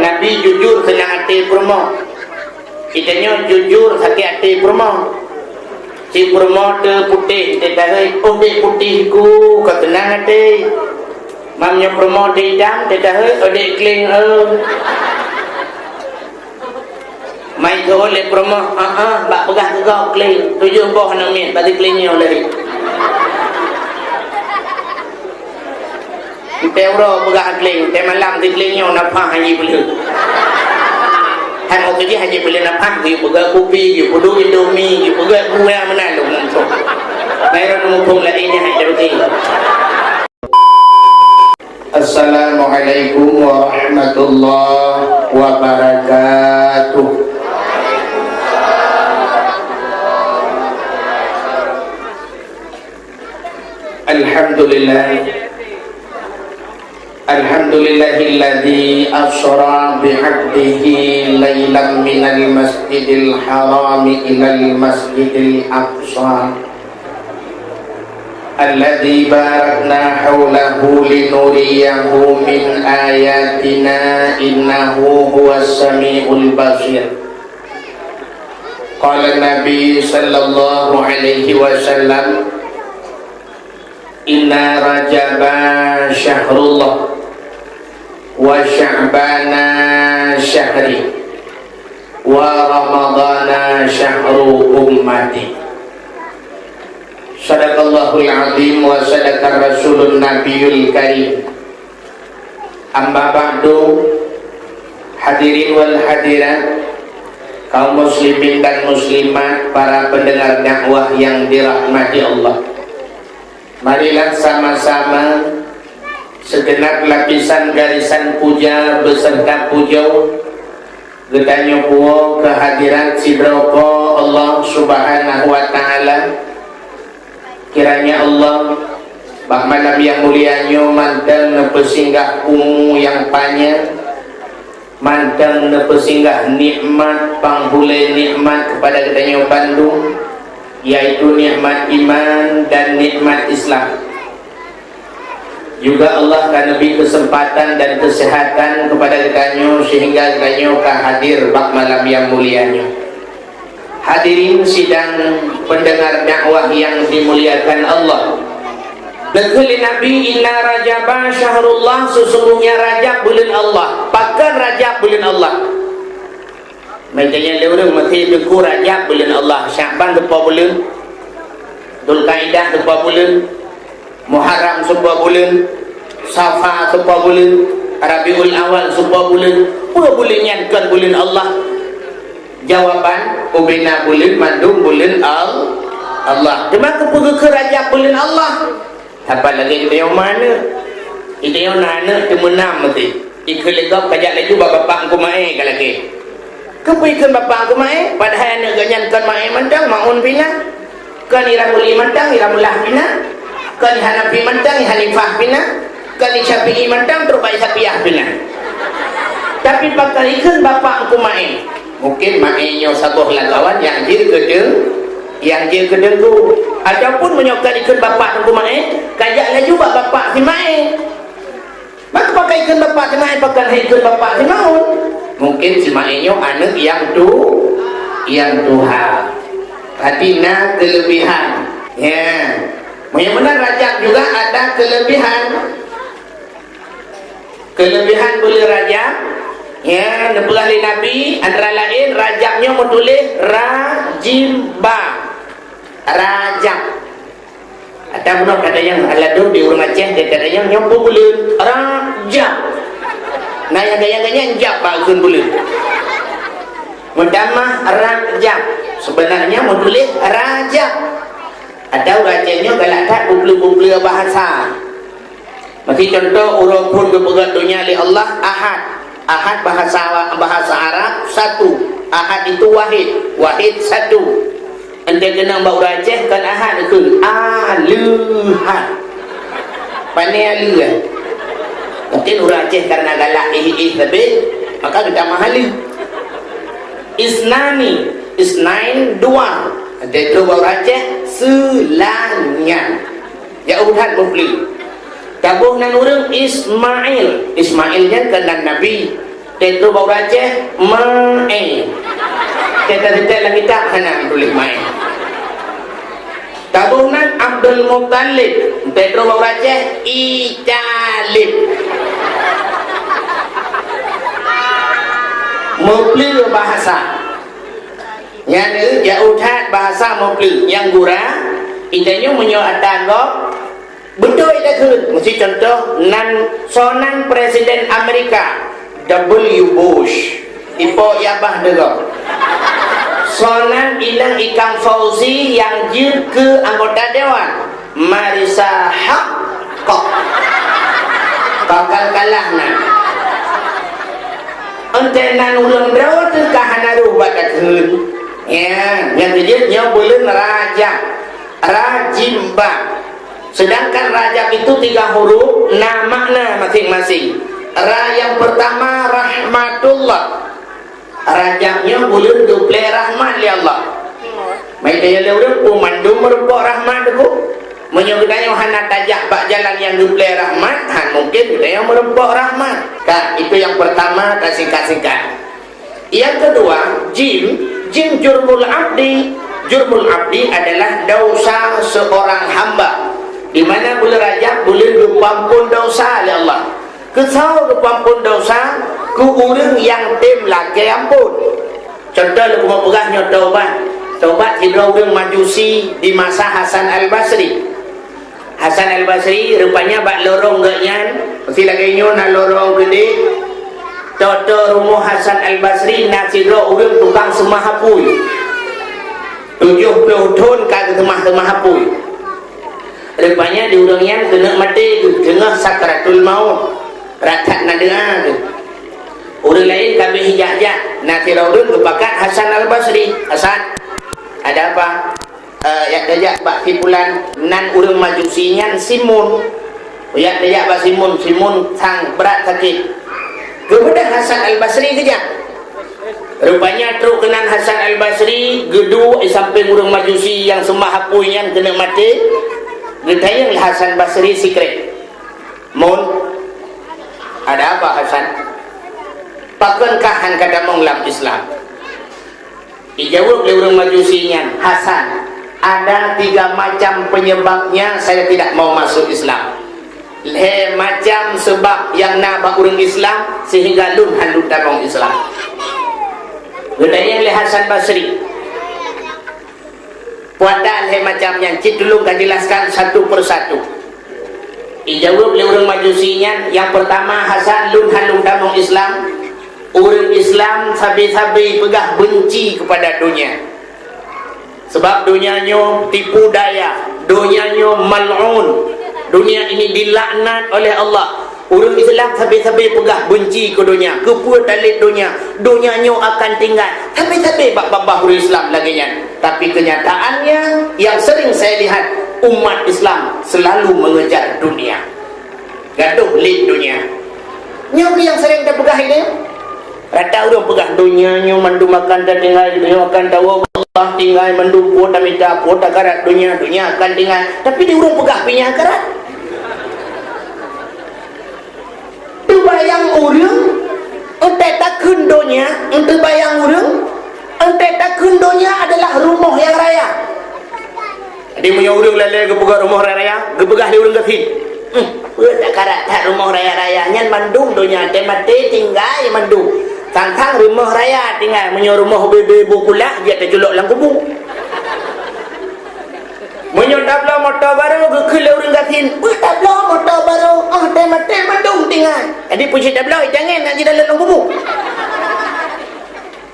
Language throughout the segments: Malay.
Nabi jujur senang hati permo. Kitanya jujur sakit hati permo. Si permo tu putih, dia tahu oh dia putih ku, kau tenang hati. Mamnya permo dia hitam, dia tahu oh dia kling mai ke oleh permo, bak pegah ke kau kling, 7 boh nak min, bagi klingnya oleh. Teuro pegah kling, te malam di klingnya napah haji beli. Han mau kerja haji beli napah, you pegah kopi, you pedu indomie, you pegah buah mana lu nanti. Naira numpung lainnya hai dari. Assalamualaikum warahmatullahi wabarakatuh. Alhamdulillahilladzi asra bi'abdihi laylan minal masjidil harami ilal masjidil aqsa alladzi barakna hawlahu linuriyahu min ayatina innahu huwas sami'ul basir. Qala Nabi sallallahu alaihi wasallam, inna rajaba syahrullah wa sya'bana syahri wa ramadana syahru ummati. Sadaqallahul azim wa sadaqar rasulun nabiyul karim. Amma ba'du, hadirin wal hadirat, kaum muslimin dan muslimat, para pendengar dakwah yang dirahmati Allah. Marilah sama-sama segenap lapisan garisan puja beserta pujau getanyo puo kehadiran si berapa Allah subhanahu wa ta'ala. Kiranya Allah bak malam yang mulianyo manteng nepesinggah umu yang panjang, manteng nepesinggah nikmat panghule nikmat kepada getanyo Bandung, yaitu nikmat iman dan nikmat Islam. Juga Allah akan lebih kesempatan dan kesehatan kepada kita sehingga kita hadir bak malam yang mulianya. Hadirin sidang pendengar dakwah yang dimuliakan Allah. Betul Nabi, inna rajaba syahrullah, sesungguhnya Rajab bulan Allah. Pakan Rajab bulan Allah. Macamnya lewat mesti beku Rajab bulan Allah, Syaban sebuah bulan, Dzulqa'dah sebuah bulan, Muharram sebuah bulan, Safar sebuah bulan, Rabiul Awal sebuah bulan. Apa bulannya kan bulan Allah? Jawaban, ubina bulan, mandum bulan Allah. Cuma keputus ke Rajab bulan Allah. Apa lagi kita yang mana? Kita yang nana temenam mesti. Ikut legap kajak lagi bapak aku mai kalagi. Kepaikan bapak aku mai, padahal anak ganyan kan mai mandang maun pina, kan iramuli mandang iramulah pina, kan Hanafi mandang Hanifah pina, kan Syafi'i mandang terbaik Syafi'ah pina. Tapi pakai ikan bapak aku mai, mungkin mainnya satu lagawan yang jir kedeng tu, ataupun menyokkan ikan bapak aku mai, kajaklah juga bapak si mai. Maka pakai ikan bapak si mai, pakai ikan bapak si maun. Mungkin si mainyo anak yang Tuhan. Hatina kelebihan. Ya. Yang benar Rajab juga ada kelebihan. Kelebihan boleh Rajab. Ya, nepelali Nabi antara lain Rajabnya menulis Rajimba. Rajab. Ada benar kata yang aladu di urang Aceh, dia kata yang nyampu bulan Rajab. Nah yang gaya-gaya jab bagun bulan mendamah Rajab, sebenarnya menulis Rajab. Ada rajanya galak tak bublu-bublu bahasa. Masih contoh urang pun kepegat dunia li Allah Ahad bahasa Arab satu, Ahad itu wahid satu. Ente kena bau Aceh kan Ahad itu aluhan pandai aluhan. Mungkin orang Aceh karena galak lebih, maka kita mahali. Isnain dua. Ada itu orang Aceh selanya. Ya udah membeli. Tabuh nan orang Ismailnya kena Nabi. Tetu bau Aceh main. Kita lagi tak hana tulis main. Tabunan Abdul Muttalib. Tetu bau Aceh Italib. Mempelai bahasa. Yang jauh that bahasa mempelai. Yang gurah. Itanya menyoatan kok. Betul itu kan. Mesti contoh sonan Presiden Amerika W. Bush. Ipo yabah dego. Sonan ilang Ikang Fauzi yang jir ke anggota dewan. Marisa Haq kok. Bakal kalah nan. Entenan ulang berapa tu kahana rubat keun. Ya, yang dia boleh Rajimba. Sedangkan Rajab itu 3 huruf, makna masing-masing. Ra yang pertama rahmatullah. Rajabnya boleh duple rahmat li Allah. Mai dia leureum pemandum merupa rahmat tu. Menyogedanya hana tajak bak jalan yang duple rahmat, mungkin dia yang merupa rahmat. Itu yang pertama, singkat-singkat. Yang kedua, jim jurmul abdi. Jurmul abdi adalah dosa seorang hamba. Di mana bulan Rajab boleh dipampun dosa oleh Allah. Kesal dipampun dosa ke orang yang tim laki ampun. Contoh lagu mempegahnya taubat hidra orang Majusi di masa Hasan Al-Basri. Hasan Al-Basri rupanya bak lorong ganyan, mesti lagi nyo na lorong gede. Toto rumah Hasan Al-Basri nak hidra orang tukang semahapui. 70 tahun kagak temah-temahapui. Rupanya di orang yang kena mati tengah sakratul maut. Rakat nadea tu. Orang lain kami hijak-hijak. Nanti orang kepakat Hasan Al-Basri. Hasan, ada apa? Yang dajak bak tipulan nan orang Majusinya Simun. Yang dajak bak Simun sang berat sakit. Kepada Hasan Al-Basri kejap. Rupanya truk kenan Hasan Al-Basri gedu samping orang Majusi yang sembah hapuinya kena mati. Gedayang Hasan Basri secret. Mun ada apa Hasan? Pakankah han kada menglam Islam? Dijawab oleh orang Majusinya, Hasan, ada 3 macam penyebabnya saya tidak mau masuk Islam. Macam sebab yang nabak orang Islam sehingga lun han darong Islam. Gedayang oleh Hasan Basri. Puatan macam yang cik dulu kan jelaskan satu persatu. Dijawab oleh orang Majusinya. Yang pertama, Hasan lun damong Islam. Orang Islam sabi-sabi pegah benci kepada dunia. Sebab dunianya tipu daya, dunianya mal'un. Dunia ini dilaknat oleh Allah. Orang Islam sabi-sabi pegah benci ke dunia, kepua talit dunia. Dunianya akan tinggal. Sabi-sabi bak-bak orang Islam laginya. Tapi kenyataannya yang sering saya lihat, umat Islam selalu mengejar dunia. Gaduh lid dunia. Nyobi yang sering kita pegah ini. Rata orang pegah dunianya, mandu makan dan tinggal, dunia akan tahu Allah tinggal, mandu pota minta, pota karat dunia akan tinggal. Tapi dia orang pegah punya karat. Bayang orang ente tak kundonya, ente bayang orang ente tak kundonya adalah rumah yang raya. Jadi punya orang lele kepegah rumah raya, kepegah dia orang kafir. Tak karat tak rumah raya-raya nyan mandung dunia te mati tinggal mandung. Tantang rumah raya tinggal punya rumah bebe bukulah dia terjuluk dalam kubu. Menyodablah motor baru ke orang gatin. Tablah motor baru. Temate mandung tinggal. Jadi puji tablah jangan nak jadi dalam kubur.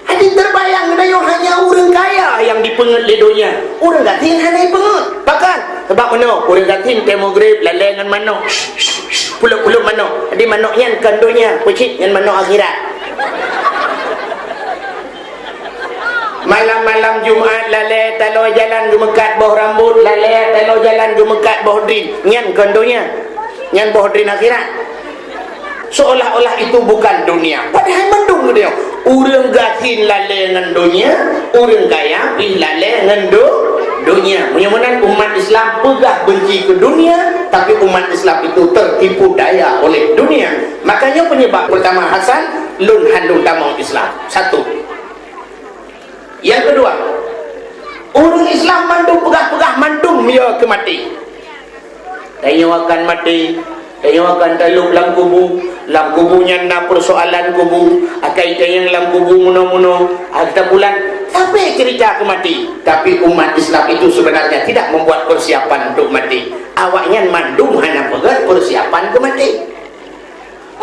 Jadi terbayang ada yang hanya orang kaya yang dipengut di dunia. Orang gatin hanya pengut. Bahkan sebab mana? Orang gatin temogrip lalengan manok. Puluk-puluk manok. Jadi manoknya kan dunia. Puji dengan manok akhirat. Malam-malam Jumaat lale talo jalan gemekat bawah rambut, lale talo jalan gemekat bawah drin. Nyan kondonya. Nyan bawah drin akhirat. Seolah-olah itu bukan dunia. Padahal mendung dia. Urang gatin lale dengan dunia, urang kaya ih lale dengan dunia. Mudah-mudahan umat Islam pegah benci ke dunia, tapi umat Islam itu tertipu daya oleh dunia. Makanya penyebab pertama Hasan lun handung tamang Islam. Satu. Yang kedua, orang Islam mandung pegah-pegah mandung dia ke mati. Tanya akan mati, tanya akan taluk lang kubunya na persoalan kubu, akai tayang lang kubu muno-muno, agta bulan, sampai cerita ke mati. Tapi umat Islam itu sebenarnya tidak membuat persiapan untuk mati. Awaknya mandung hanya pegat persiapan ke mati.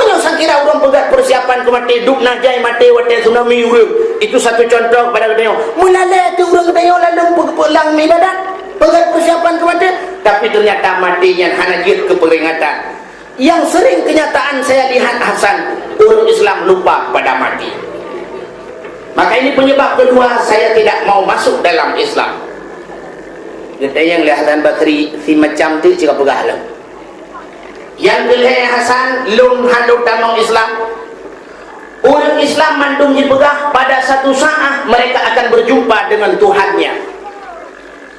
Menyusah kira orang pegat persiapan ke mati, duk najai mati wate tsunami urang. Itu satu contoh kepada kita. Mulai tu orang kita lalu pulang mibadat, pegat persiapan ke mati. Tapi ternyata matinya hanya jid keperingatan. Yang sering kenyataan saya lihat Hasan, orang Islam lupa pada mati. Maka ini penyebab kedua saya tidak mau masuk dalam Islam. Kita yang lihat Hasan Basri si macam tu jika pegah lah. Yang kelih Hasan lung handuk tamang Islam. Orang Islam mandung dipegah, pada satu saat mereka akan berjumpa dengan Tuhannya.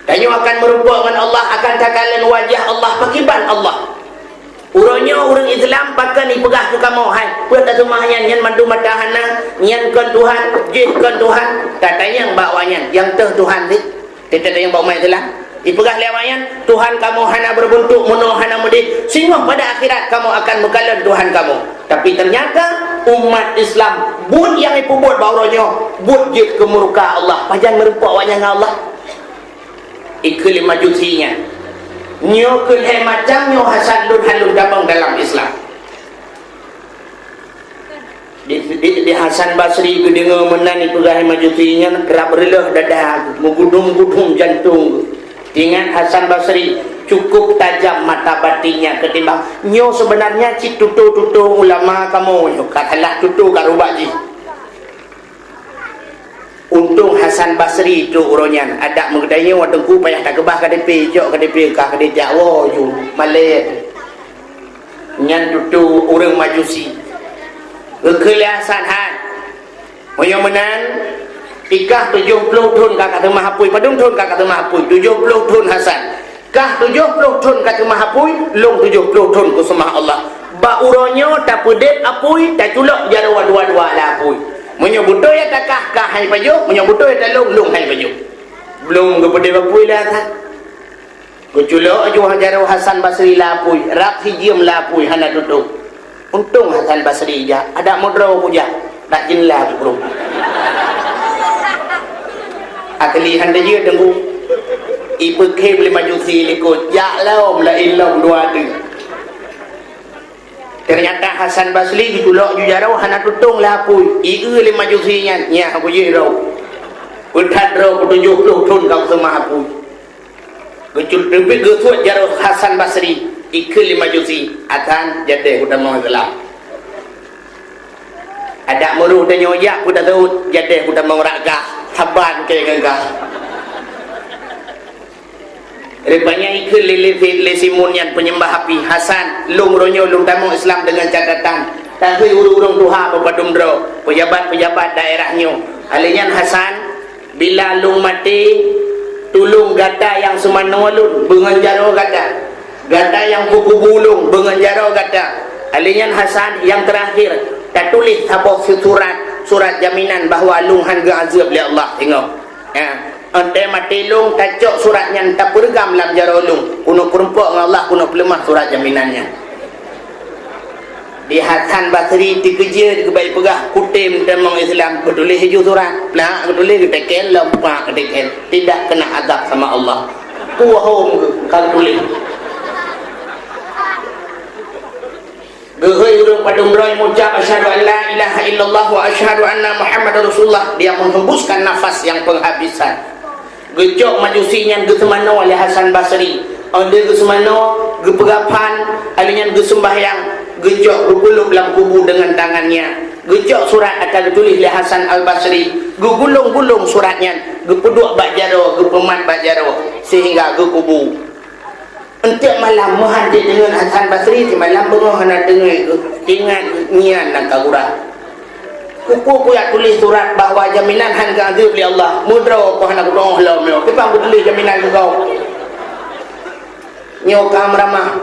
Kanyu akan merupa dengan Allah, akan takalan wajah Allah, pakiban Allah. Urangnya orang Islam pakai ni pegah ke kamu, hai buat tak rumahnya nyan mandu matahana, nyan kan Tuhan, jih kan Tuhan. Tak tayang bawanya yang teh Tuhan ni. Tidak yang bawa mai Islam. Dipegah lewayan, Tuhan kamu hana berbentuk mono hana mudi. Sehingga pada akhirat kamu akan mekalan Tuhan kamu. Tapi ternyata umat Islam bud yang ipu buat bawanya, bud jih ke muka Allah. Pajan merupa wajah Allah. Ikul majusinya. Nyo kelih macam nyo Hasan lun halun damang dalam Islam. Di Hasan Basri ke dengar menani pegah majusinya kerap relah dadah, mengudum-gudum jantung. Ingat Hasan Basri cukup tajam mata batinnya ketimbang nyo sebenarnya cik tutu-tutu ulama kamu nyo kalah tutu karubaji. Untung Hasan Basri itu uronyan ada mengadainya wadengku payah tak kebah KDP jok KDP kah KDP Jawa ju Malay nyan tutu orang majusi kekeliasan han moyo menan ikah 70 tahun kakak mahapui padung tahun kakak mahapui 70 tahun Hasan kah 70 tahun kakak mahapui long 70 tahun ku semah Allah ba uronyo tak pedep apui tak culok jarawa dua-dua lah apui menyebut ya takah kah hai pajuk menyebut ya talung lung hai pajuk belum kepada bapui lah kan keculok aju hajarau Hasan Basri lapui rak hijim lapui hana tutup untung Hasan Basri ja ada modro puja tak jinlah bro akli handa je tunggu ibu ke boleh maju si likut ya laum la illam dua tu. Ternyata Hasan Basri ditulak jujarau hana tutung lapui ieu le majusinya nya aku je rau udat rau 70 tahun kau semah aku gecul tepi gesuat jarau Hasan Basri ikul le majusi akan jade udah mau gelap ada muru dan nyoyak udah tahu jade udah mau rakah saban ke gagah rupanya ikut lesimunian penyembah api Hasan lung ronyo lung tamu Islam dengan catatan tahui urung tuha bepadumdro pejabat-pejabat daerahnya alinyan Hasan bila lung mati tulung gata yang semana lun benganjaro gata yang kuku bulung benganjaro gata alinyan Hasan yang terakhir tak tulis apa surat jaminan bahawa lung hangga azab oleh Allah tengok ya ante mati lung tacok suratnya tak pergam lam jarolung kuno perempuan dengan Allah kuno pelemah surat jaminannya di Hasan Basri dikejar dikebaik pegah kutim temang Islam ketulis hijau surat nah ketulis ketekel lempak ketekel tidak kena azab sama Allah kuahum kalau tulis gehoi urung padumroi mengucap asyhadu an la ilaha illallah wa asyhadu anna muhammadar rasulullah dia menghembuskan nafas yang penghabisan gejok majusinya gesemano oleh Hasan Basri ande gesemano geperapan alinyan gesembahyang gejok bergulung dalam kubu dengan tangannya gejok surat akan ditulis oleh Hasan Al-Basri gugulung-gulung suratnya gepeduk bak jaro gepemat bak jaro sehingga ke kubu untuk malam muhadir dengan Hasan Basri di malam bengah nak dengar ingat nian nak kagura kuku yang tulis surat bahawa jaminan hangga azab li Allah mudra ko hana ko Allah meo kita tulis jaminan kau nyokam ramah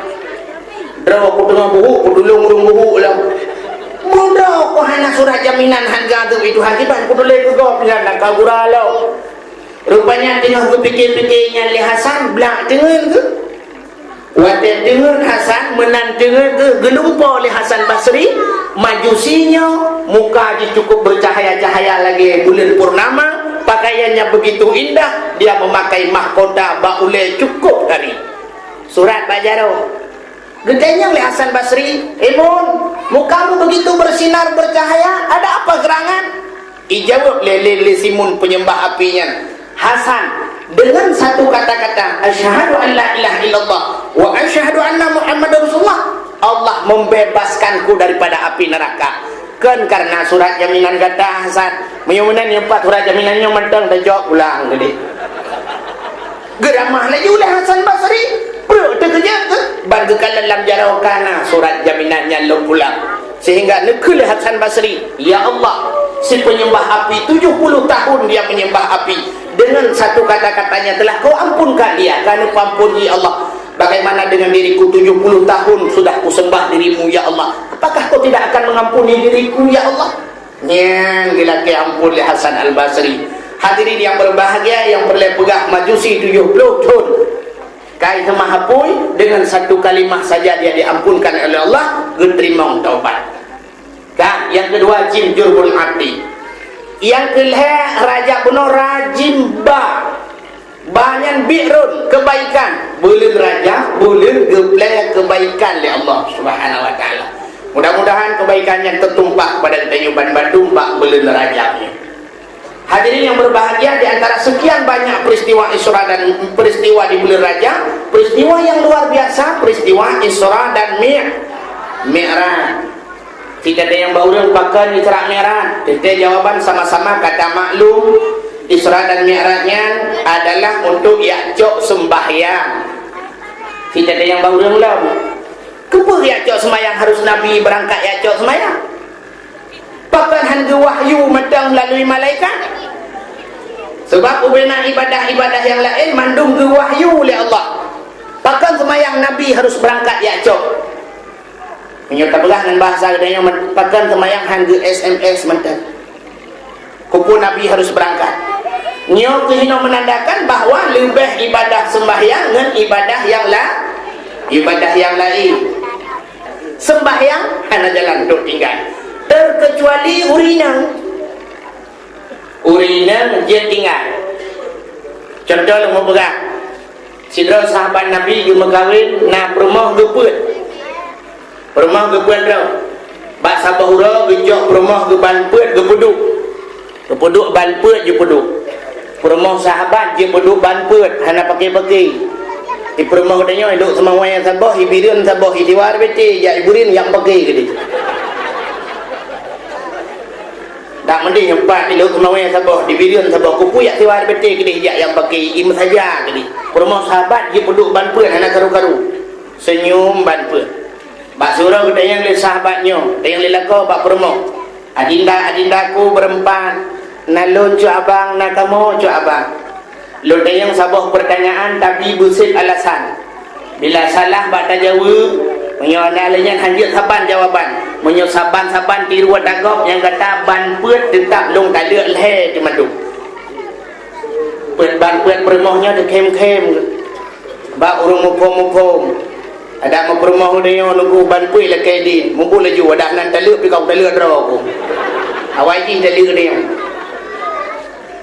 draw ko tengah buhu ko dulung urung buhu lah Mudah ko hana surat jaminan harga tu itu hakiban ku boleh juga bila nak kaguralo. Rupanya tengah berfikir-fikirnya li Hasan belak dengar ke? Waktu dengar Hasan menan dengar ke gelumpa oleh Hasan Basri, majusinya muka dia cukup bercahaya-cahaya lagi bulan purnama, pakaiannya begitu indah, dia memakai mahkota baule cukup dari surat Pak Jaro. Gedenya oleh Hasan Basri, Mun, mukamu begitu bersinar bercahaya, ada apa gerangan? Ijawab lele Simun penyembah apinya, Hasan, dengan satu kata-kata asyhadu an la ilaha illallah wa asyhadu anna muhammadar rasulullah, Allah membebaskanku daripada api neraka. Kan karena surat jaminan kata Hasan menyunan empat surat jaminannya mentang dan jawab ulang tadi geramah lagi oleh Hasan Basri bro terkejut tu bagaikan dalam jarakana surat jaminannya lo pulang sehingga nekul Hasan Basri, ya Allah, si penyembah api 70 tahun dia menyembah api, dengan satu kata-katanya telah kau ampunkan dia, karena ampun ya Allah. Bagaimana dengan diriku 70 tahun sudah kusembah dirimu ya Allah, apakah kau tidak akan mengampuni diriku ya Allah? Nyan gila ke ampun li Hasan Al-Basri. Hadirin yang berbahagia yang boleh pegang majusi 70 tahun kai mahapui, dengan satu kalimah saja dia diampunkan oleh Allah, diterima taubat. Kan yang kedua jim jurbul abdi. Yang kelima raja benar rajim banyak birun kebaikan, bulan raja bulan geblek kebaikan oleh Allah Subhanahu wa taala. Mudah-mudahan kebaikan yang tertumpah pada Tayuban Bandung bak bulan rajanya. Hadirin yang berbahagia, di antara sekian banyak peristiwa Isra dan peristiwa di bulan Rajab, peristiwa yang luar biasa, peristiwa Isra dan Mi'raj. Tidak ada yang baru pakai Isra Mi'raj. Kita jawaban sama-sama kata maklum, Isra dan Mi'rajnya adalah untuk yakcok sembahyang. Tidak ada yang baru belum. Kenapa yakcok sembahyang harus Nabi berangkat yakcok sembahyang? Bahkan hanya wahyu matang melalui malaikat. Sebab ubena ibadah-ibadah yang lain mandung ke wahyu oleh Allah. Bahkan semayang Nabi harus berangkat yakcok. Menyerta berah dengan bahasa kedanya, bahkan semayang hanya SMS mentang. Kupu Nabi harus berangkat. Nyo kehino menandakan bahawa lebih ibadah sembahyang dengan ibadah yang lain. Sembahyang hanya jalan untuk tinggal. Terkecuali urina dia tinggal. Contoh yang mau pegang sidra sahabat Nabi juga kahwin na perumah geput tau bak sabahura gejok perumah ke banput gepuduk banput je peduk perumah sahabat je peduk banput hana pakai di perumah katanya hidup semua yang sabah hibirin sabah hidiwar bete ya iburin yang pakai ke dia tak mending empat di laut Mawai Sabah di Birian Sabah kupu yak tiwar betul ke dia yang pakai im saja ke dia. Perumah sahabat dia penduk banpun anak karu-karu. Senyum banpun. Bak surau kita yang le sahabatnya, yang le lako bak perumah. Adindaku berempat. Nalun cu abang, nak kamu cu abang. Lu yang Sabah pertanyaan tapi busit alasan. Bila salah bak tajawab menyoalnya lainnya hanjut saban jawaban menyosaban tiru dagop yang kata ban puet tetap long tak lek leh di madu puet ban puet permohnya de kem ba urung mupom ada mau permoh dia nunggu ban puet la kedin mumpu laju ada nan tak lek pikau tak lek dro aku awai ji tak lek dia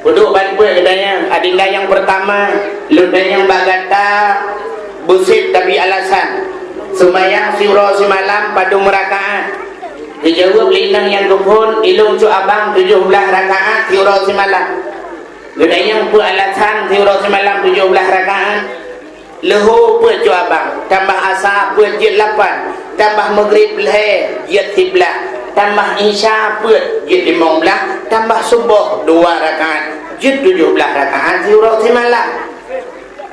duduk ban puet katanya adinda yang pertama luda yang bagata busit tapi alasan sembahyang surah semalam pada merakaat dijawab linang yang kepun ilung cu abang 17 rakaat surah semalam gede yang pu alasan surah semalam 17 rakaat lehu pu cu abang tambah asar pu jid 8 tambah maghrib leh jid 11 tambah isya pu jid 15 tambah subuh 2 rakaat jid 17 rakaat surah semalam.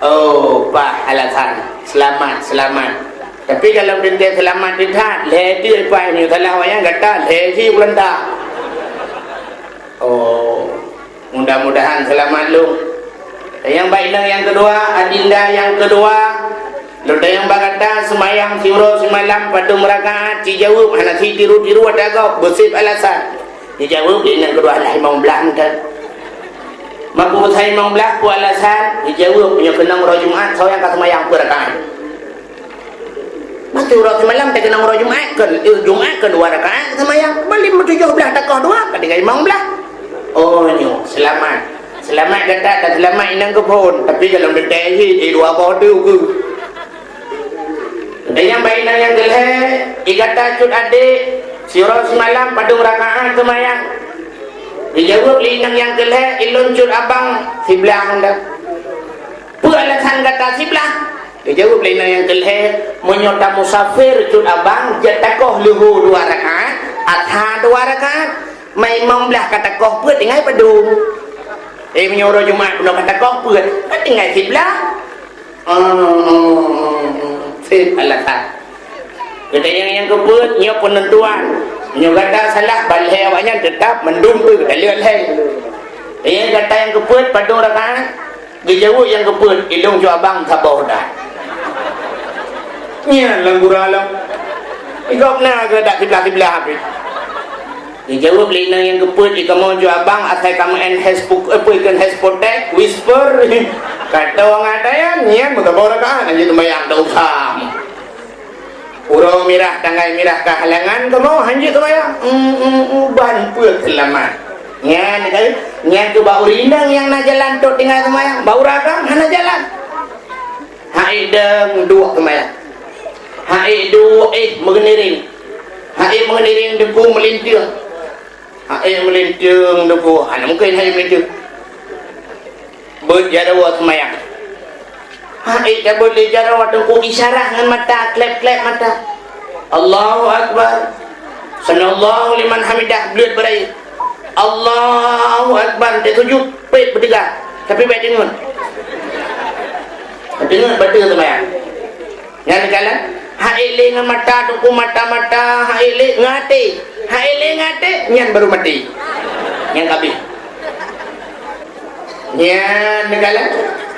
Oh pak alasan selamat. Tapi kalau dia selamat dithat leh pai ni salah wayang kata leh si belanda. Oh mudah-mudahan selamat lu. Yang baiklah yang kedua adinda yang kedua Dada yang berkata semayang tiura semalam pada merakaat, dijawab anak si tiru-tiru ada kau bersih alasan. Dijawab dia nak kedua lah imam belah kan. Mampu saya imam belah ku alasan, dijawab punya kena murah Jumaat saya yang kata semayang berakaat. Mati urang semalam tak kena murah Jumaat kan, Jumaat kan 2 rakaat semayang. Balik 17 takah 2 kan dengan imam belah. Oh nyo, selamat. Selamat kata dan selamat inang ke pun. Tapi kalau detek ni, dua bodoh ke. Dan yang baik dan yang gelap, kata cut adik, siurau semalam pada rakaat semayang. Dijawab linang yang gelap, ilun cut abang, sebelah anda. Apa alasan kata sebelah? Dijawab linang yang gelap, menyota musafir cut abang, jatakoh luhu 2 rakaat, atha 2 rakaat. Mai imam belah kata koh pun tinggal padung. Menyuruh Jumaat pun kata kau pun kan tinggal sebelah. Sip alasan. Kata yang keput nyo penentuan. Nyo kata salah balik awaknya tetap mendung tu kita lihat leh. Yang kata yang keput padung rakaat. Dijawab yang keput ilung jo abang sabar dah. Nya langguralam. Ikop na ke dak sebelah habis. Dijawab lina yang keput jika mau jual abang asal kamu Facebook ikan hashtag whisper kata orang ada yang nian muka bawa kan aja tu bayang tak usah urau mirah tanggai mirah kehalangan kamu hanya tu bayang ban puak selamat nian tu bau rindang yang nak jalan tu tinggal tu bayang bau ragam hana jalan haidang 2 tu bayang haidu mengeniring deku melintir melintir deku mungkin hai melintir berjarawa semayang dah boleh jarawa deku isyarah dengan mata klep-klep mata Allahu Akbar sanallahu liman hamidah belut berai Allahu Akbar dia sujud pet bertegak tapi baik dengar betul semayang yang kalah haile dengan mata duku mata-mata haile ngate nyan baru mati yang habis nyan negala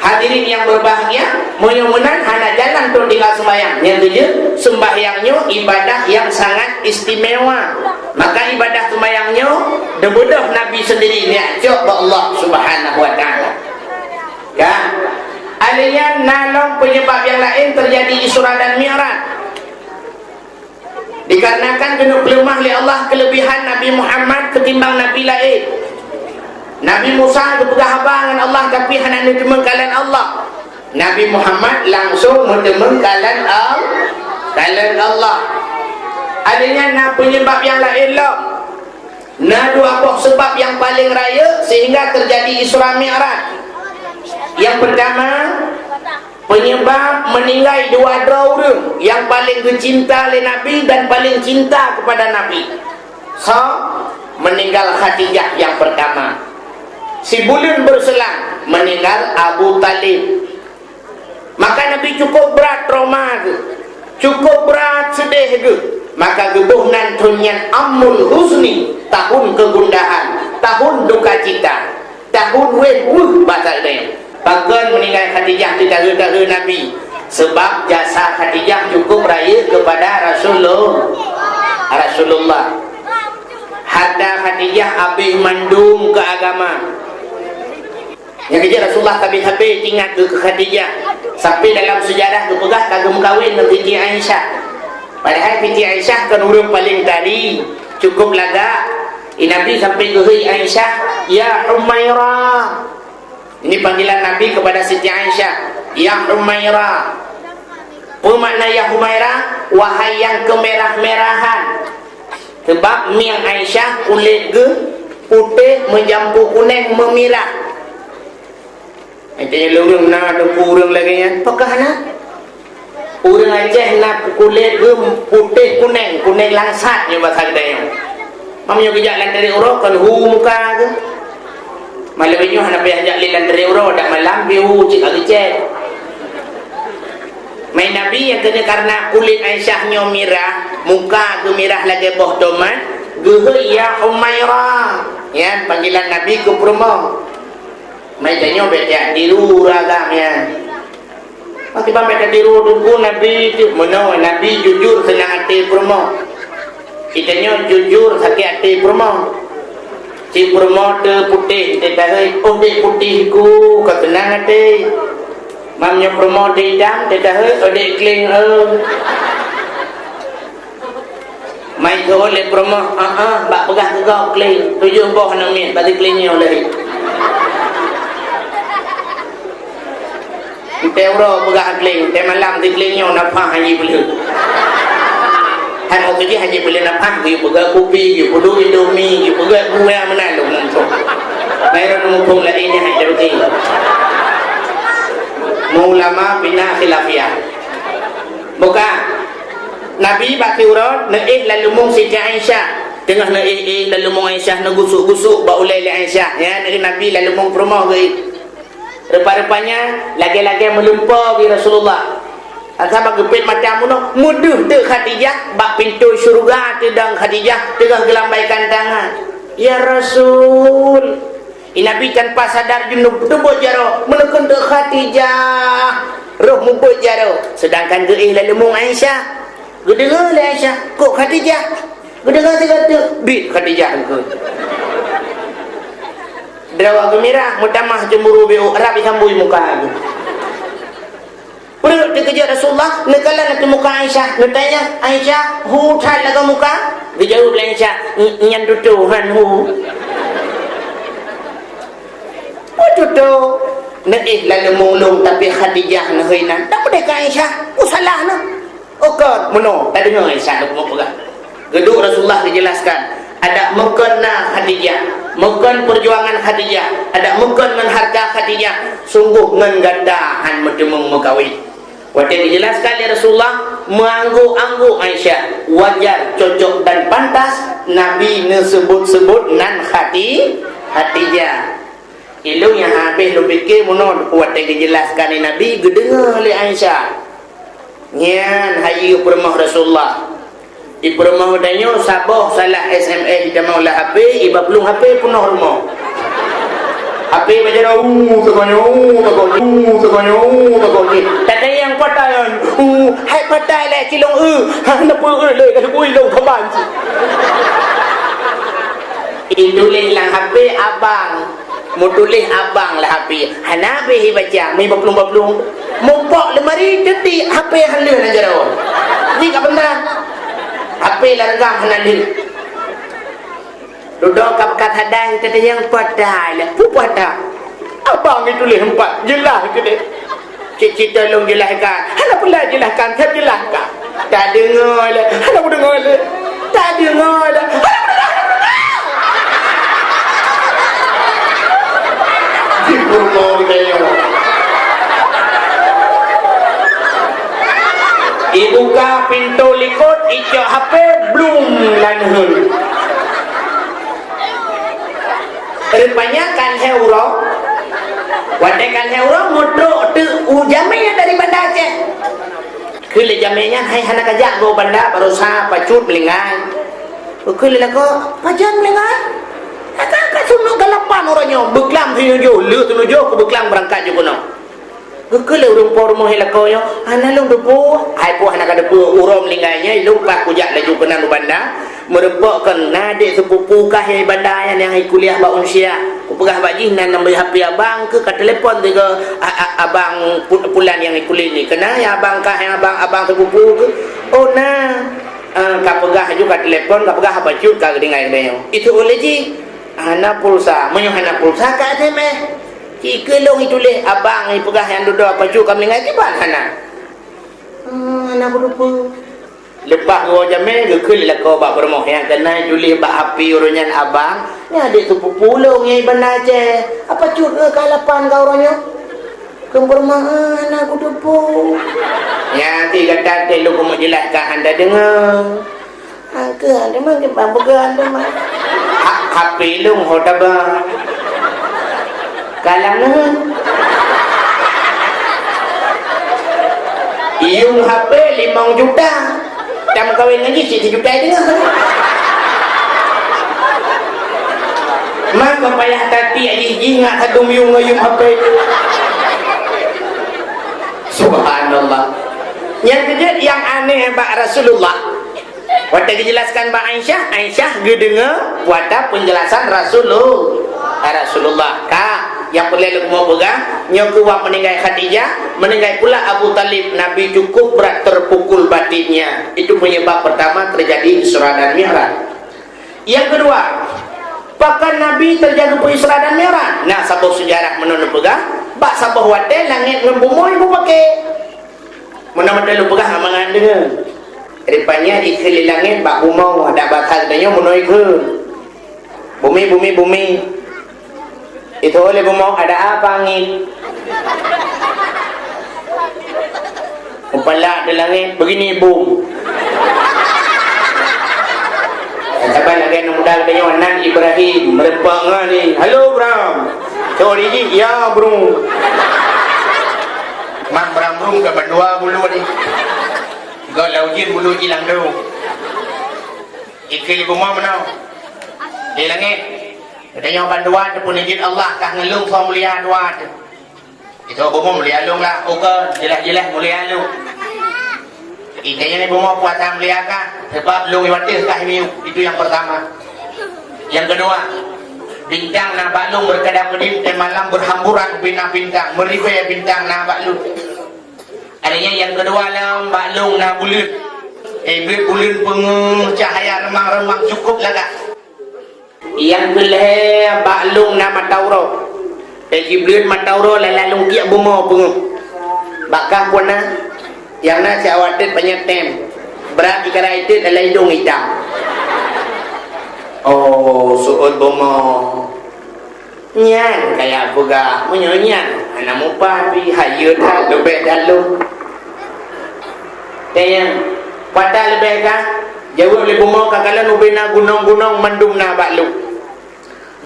hadirin yang berbahagia mudah-mudahan hana jalan tu tinggal sembahyang yang tujuh sembahyangnya ibadah yang sangat istimewa maka ibadah sembahyangnya debudah Nabi sendiri ni coba Allah Subhanahu wa taala ya alian nalong penyebab yang lain terjadi Isra dan Mi'raj dikarenakan kena pelemah oleh Allah kelebihan Nabi Muhammad ketimbang Nabi lain. Nabi Musa berpegang abang dengan Allah tapi hanya bertemu kalian Allah. Nabi Muhammad langsung bertemu kalian Allah. Adanya nak penyebab yang lain lah. Nah 2 buah sebab yang paling raya sehingga terjadi Isra Mi'raj. Yang pertama penyebab meninggal 2 orang yang paling dicinta oleh Nabi dan paling cinta kepada Nabi. So, meninggal Khadijah yang pertama. Si bulan berselang meninggal Abu Talib. Maka Nabi cukup berat trauma ke, cukup berat sedih ke. Maka gebuhnan tunyan Ammul Huzni, tahun kegundahan, tahun duka cita, tahun bahasa dia. Bahkan meninggal Khadijah di tahun-tahun Nabi sebab jasa Khadijah cukup raya kepada Rasulullah. Hatta Khadijah habis mandum ke agama. Yang kerja Rasulullah habis-habis ingat ke Khadijah. Sampai dalam sejarah tu pegah kagum kahwin dengan Siti Aisyah. Padahal Siti Aisyah kan orang paling tadi cukup laga. Nabi sampai ke Aisyah, ya Umairah. Ini panggilan Nabi kepada Siti Aisyah, ya Humairah. Apa makna ya Humairah? Wahai yang kemerah-merahan. Sebab miang Aisyah kulit ke putih menjampu kuning memirah. Macamnya lurung nak ada kurang lagi ya. Apakah nak? Orang Aceh nak kulit ke putih kuning langsat ni bahasa dia. Mamnya kejak lantari urok kan muka ke. Malam ini hana payah jak lilan dari urok dak malam biu cik cek. Main Nabi yang kena karena kulit Aisyahnya mirah, muka ke mirah lagi boh tomat, gehe ya Humairah. Ya, panggilan Nabi ke promo. Main tanya bedak di ragam ya. Mati bampai ketiru duku Nabi itu Mana Nabi jujur senang hati Purmo Kitanya jujur sakit hati Purmo Si Purmo tu putih Dia tahu oh dia putih ku Kau senang hati Mamnya Purmo dia hitam Dia tahu oh dia kling Mai tu oleh Purmo Bak pegah ke kau kling 7 boh nak min Bagi klingnya oleh Teuro pegah kling, te malam di klingnya napah haji beli. Han mau kerja haji beli napah, dia pegah kopi, dia perlu indomie, dia pegah gula mana lu nanti. Bayar numpung lainnya haji rutin. Ulama bina khilafiyah. Buka Nabi baki urut, naik lalu mung Siti Aisyah. Tengah naik lalu mung Aisyah nagusuk-gusuk ba ulai Aisyah, ya Nabi lalu mung perumah ke. Rupa-rupanya lagi-lagi melumpah di Rasulullah. Sama gepit macam mana mudah tu Khadijah bak pintu syurga tu dan Khadijah tengah gelambaikan tangan. Ya Rasul. Nabi tanpa sadar junub tu bojaro menekun tu Khadijah. Roh mu bojaro. Sedangkan ge lalu mung Aisyah. Ge dengar le Aisyah, kok Khadijah. Ge dengar kata bit Khadijah ke. Derawa gemirah mutamah cemburu biu rabi sambui muka aku. Perut dikejar Rasulullah nekalan nanti muka Aisyah bertanya Aisyah hutan laga muka dijawab Aisyah nyan tutuhan hu tutu lalu mulung tapi Khadijah nahinan tak boleh ke Aisyah salah na okor mono tak dengar Aisyah nak mau pegang geduk Rasulullah dijelaskan ada mukena Khadijah, muken perjuangan Khadijah, ada muken dengan harta Khadijah, sungguh ngan gandahan medemung mukawin. Waktu dijelaskan oleh Rasulullah, menganggu-anggu Aisyah, wajar, cocok dan pantas Nabi nesebut-sebut nan Khadijah. Ilu yang habis lu fikir mono waktu dijelaskan oleh Nabi, gedengar oleh Aisyah. Nyan hayu permah Rasulullah. Di perumah danyo saboh salah SMS kita mau lah HP iba belum HP penuh rumah HP macam tak ada yang patayan hai patai lah cilong kenapa le kata bui long kaban tulis lang HP abang mau tulis abang lah HP hanabe baca mi baplung mumpok lemari jadi HP halus aja rawon jika benar HP largam nanti duduk kat hadai kata yang padai lah pupada abang itu leh empat jelas ke dek cik tolong jelaskan hana pula jelaskan saya jelaskan tak dengar lah hana pun dengar lah tak dengar lah ibu mau ditanya dibuka pintu likut ijak HP belum lanhul rupanya kan heuro wadai kan heuro muduk tu jamnya dari bandar Aceh kili jamnya hai hana kajak go bandar baru sah pacut melingai kili lah ko pajan melingai kakak sunuk galapan orangnya beklam hinujo lu tunujo ke beklam berangkat juga no kekele urung pormo helakoyo ana long depu ai po ana kada pu urom lingainya lupa kujak laju kenan banda merepokkan nade sepupu kah yang banda yang kuliah ba unsia ku pegah bajih nan nambah HP abang ke ka telefon ke abang pulan yang kuliah ni kena ya abang kah yang abang sepupu ke oh nah ka pegah juga telefon ka pegah bacut ka dengai denyo itu oleh ji ana pulsa menyuhana pulsa ka SMS ikelong itu leh abang ni pegah yang duduk apa cu kami ngaji ban sana anak berupa lepas gua jamai gekul lah kau bak bermoh yang kena julih bak api urunan abang ni adik tu pulung yang benar je apa cu ke kalapan kau orangnya kempermah anak berupa yang tiga tadi lu mau jelaskan anda dengar angka anda mah kembang began anda mah HP lu hoda bang kalangan iung HP 5 juta dah kawin lagi 1 juta dengar maka payah tadi aji ingat hadung yung HP subhanallah Yang kedua yang aneh bak Rasulullah. Waktu dijelaskan bak Aisyah gedengar waktu penjelasan Rasulullah. Kak, yang perlu mau pegang, nyokuwa meninggal Khadijah, meninggal pula Abu Talib. Nabi cukup berat terpukul batinnya. Itu penyebab pertama terjadi Isra dan Mi'raj. Yang kedua, bahkan Nabi terjadi Isra dan Mi'raj. Nah, sabuk sejarah menurut pegang, bak sabuk wadah langit ngembumoy ibu pakai. Mana-mana lu pegang amangan dia. Depannya ikhli langit bak bumau ada bakal tanya menoi ke. Bumi. Itu oleh bumau ada apa angin? Kepala di langit begini bum. Sabar lagi yang muda katanya Nan Ibrahim merepang ni. Halo Bram. Sorry ji, ya bro. Mak Bram ke berdua bulu ni. Kau laujin bulu hilang dulu. Ikil ibu mau menau. Di langit. Katanya banduan pun izin Allah kah ngelung so mulia dua. Itu ibu mau mulia lung lah. Oke, jelas mulia lung. Intinya ni ibu mau puasa mulia kah? Sebab lung iwatis kah ini. Itu yang pertama. Yang kedua, bintang na baklung berkedap-kedip dan malam berhamburan bintang-bintang. Meribaya bintang na baklung. Adanya yang kedua lah baklung na bulut. Bulut cahaya remang-remang cukup lah kak. Yang kelih baklung na matauro. Bulut matauro lalalung kiak bumau pengu. Bakah pun na. Yang na si awatit penyetem. Berat ikara itu adalah hidung hitam. Oh, suut bumau. Nyan kayak aku gak menyanyian. Anak mupa pi hayut dah lebih dalu. Tanya, pada lebih kah? Jauh lebih mau kakalan ubena gunung-gunung mendung na baklu.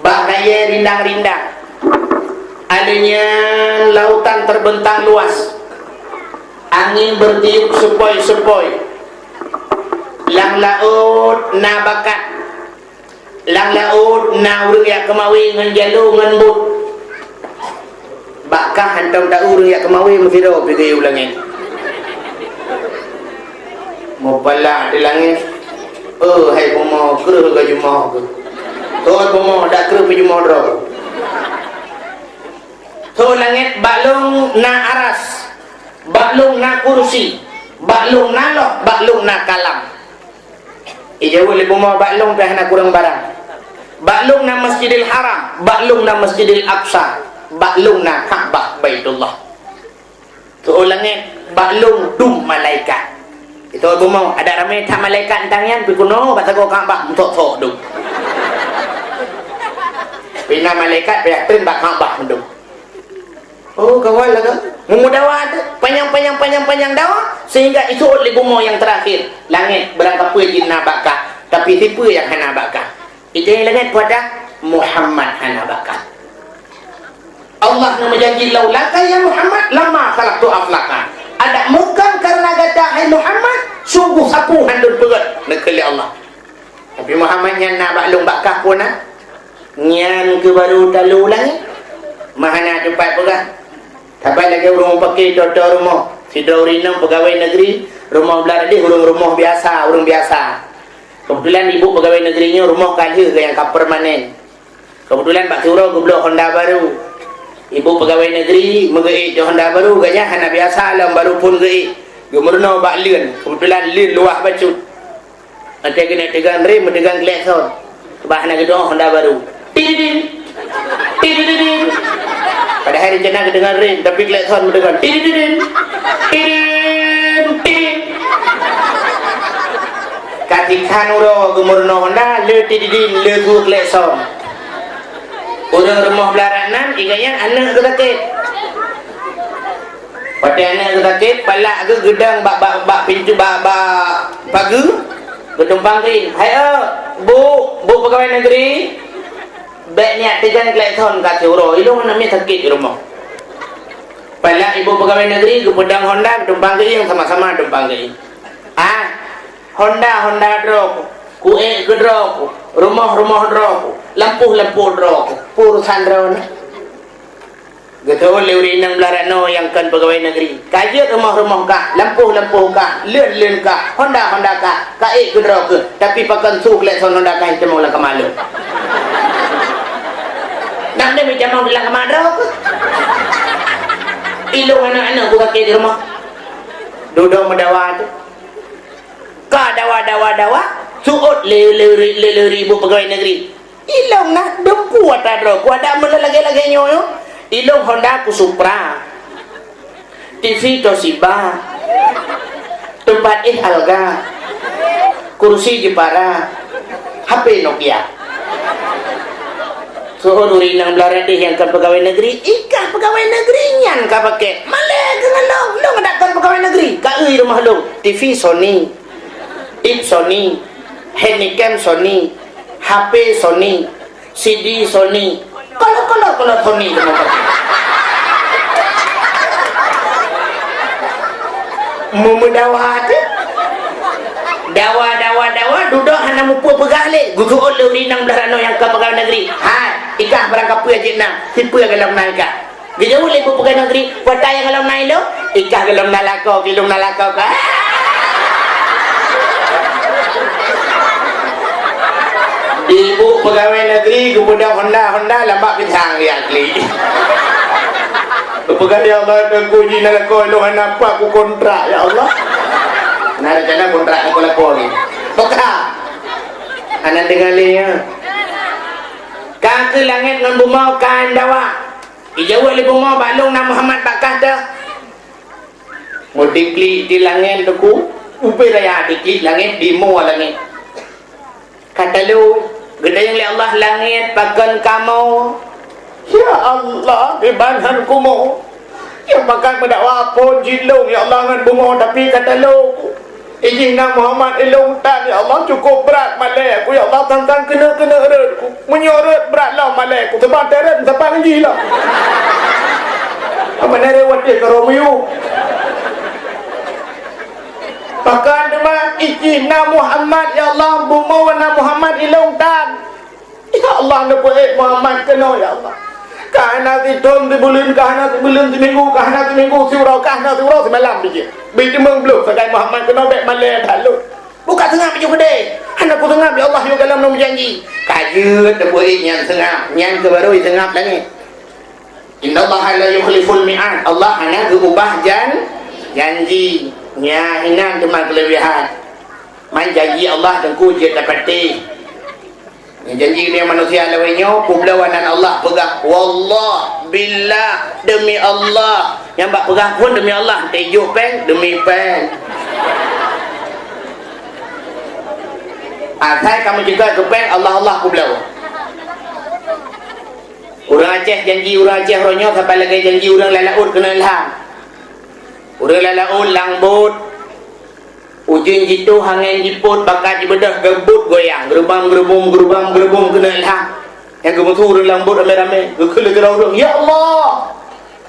Bak raya rindang-rindang. Adanya lautan terbentang luas. Angin bertiup sepoi-sepoi. Lang laut na bakat. Lang laut na urang ya kemawi ngan jalu ngan but. Bakah hantam tak urang ya kemawi mesti ro pergi ulangin. Mau pala di langit. Hai pomo kereh ke jumaah ke. Tuan pomo dak kereh pergi jumaah ro. So langit baklung na aras. Baklung na kursi. Baklung na loh, baklung na kalam. Ijauh le pomo baklung pe hana kurang barang. Baklung na Masjidil Haram, baklung na Masjidil Aqsa, baklung na Ka'bah Baitullah. Tu langit baklung dum malaikat. Itu ibu mau ada ramai tak malaikat tangan pi kuno bata ko Ka'bah tok dum. Pina malaikat prihatin bak Ka'bah mendum. Oh kawan lah kan. Memudawa tu panjang dawa sehingga itu oleh ibu yang terakhir. Langit berangkat jin nabakah tapi tipu yang hana bakah. Itu yang langit pada Muhammad hana bakah. Allah nama janji laulaka ya Muhammad lama khalaqtu aflaka. Ada mukan karena kata hai Muhammad sungguh sapu handun berat nekeli Allah. Tapi Muhammad yang nak baklung bakah pun nyan ke baru talu langit. Mahana tempat pegah. Tapi lagi orang pakai contoh rumah. Si Daurinam pegawai negeri, rumah belah tadi rumah biasa, orang biasa. Kebetulan ibu pegawai negerinya rumah kali ke yang permanen. Kebetulan Pak Suro goblok Honda baru. Ibu pegawai negeri mengait Honda baru gajah hana biasa alam baru pun gait. Gemurno bak lien. Kebetulan lien luah bacut. Nanti kena tegang rem, tegang klakson. Sebab hana gedung Honda baru. Tidin. Tidin. Pada hari jenah kedengar rem tapi klakson mendengar tidin. Tidin. Katikan uro gemurno Honda le tidin le ku klakson. Orang rumah belaranan iganya anak tu sakit. Pada anak tu sakit palak ke gedang bak pintu bak pagi getumpang ke. Hai bu pegawai negeri. Baik niat tegan klakson kat uro. Ilung namanya sakit di rumah. Palak ibu pegawai negeri ke pedang Honda getumpang ke yang sama-sama getumpang ke. Honda drop. Kue ke drop. Rumah drop. Lampu drop. Urusan drone. Getul leuri nang belarano yang kan pegawai negeri. Kajut rumah-rumah kah, lampu-lampu kah, lun-lun kah, Honda kah, kaik ke ke. Tapi pakan su kelek son Honda kah itu mula kemalu. Nak dia macam mau bilang kemadra ke? Ilung anak-anak ku kaki di rumah. Duduk mendawa tu. Ka dawa. Suut leuri ibu pegawai negeri. Ilung nak dempu atadro. Ku ada mula lagi-lagi nyoyo. Ilung Honda ku Supra, TV Toshiba, tempat Alga, kursi Jepara, HP Nokia. Suruh nang belara deh yang kan pegawai negeri, ikah pegawai negeri nyan ka pakai. Malay dengan lo nggak kan pegawai negeri. Ka rumah lo, TV Sony, tip Sony, handicam Sony, HP Sony, CD Sony. Kalau Sony tu memedawa tu dawa duduk hana mupu pegah le gugur leuri nang belarano yang ke pegawai negeri. Hai ikah berangkap pu ajik na sipu galam nai ka gejau le pu pegawai negeri wata yang galam nai lo ikah galam nalako kilung nalako ka ibu pegawai negeri kemudian Honda lambak pisang dia kli. Pegawai Allah dan kuji nalako lo hana apa aku kontrak ya Allah. Nah rencana kontrak aku lakoni. Toka. Anak dengar liya. Kaki langit ngan bumau kan dawa. Ijawal li bumau balung na Muhammad bakah dah. Multikli di langit tu upi raya dikli langit di mu langit. Kata lu gede yang Allah langit pakan kamu. Ya Allah dibanhan kumu. Yang makan mendakwa pun jilung ya Allah ngan bungo tapi kata lu izin Muhammad ilung tan ya Allah cukup berat malai aku ya Allah tantang kena eret aku menyorot berat lah malai aku sebab teret sebab ngaji lah apa nere wate karomiu pakan demam izin Muhammad ya Allah bungo na Muhammad ilung tan ya Allah nak buat Muhammad kena ya Allah kahana tidom di bulan kahana di bulan di minggu kahana di minggu surau semalam biji biji mengbelum sekai Muhammad kena baik malai dalu buka tengah biji gede anak ku tengah ya Allah juga dalam nom janji kajut tebuik yang tengah yang kebaru tengah langit innallaha la yukhliful mi'ad Allah hanya berubah janji nya hinan cuma kelebihan main janji Allah tengku je dapati janji dia manusia lawainya kublawanan Allah pegang wallah billah demi Allah yang bak pegang pun demi Allah tejuh pen demi pen asal kamu juga ke pen Allah kublaw orang Aceh janji orang Aceh ronyo sampai lagi janji orang lalaut kena ilham orang lalaut langbut ujung jitu hangin jiput bakat dibedah gebut goyang gerubang kena ilham yang gemutu orang lambut rame-rame gekele ke orang ya Allah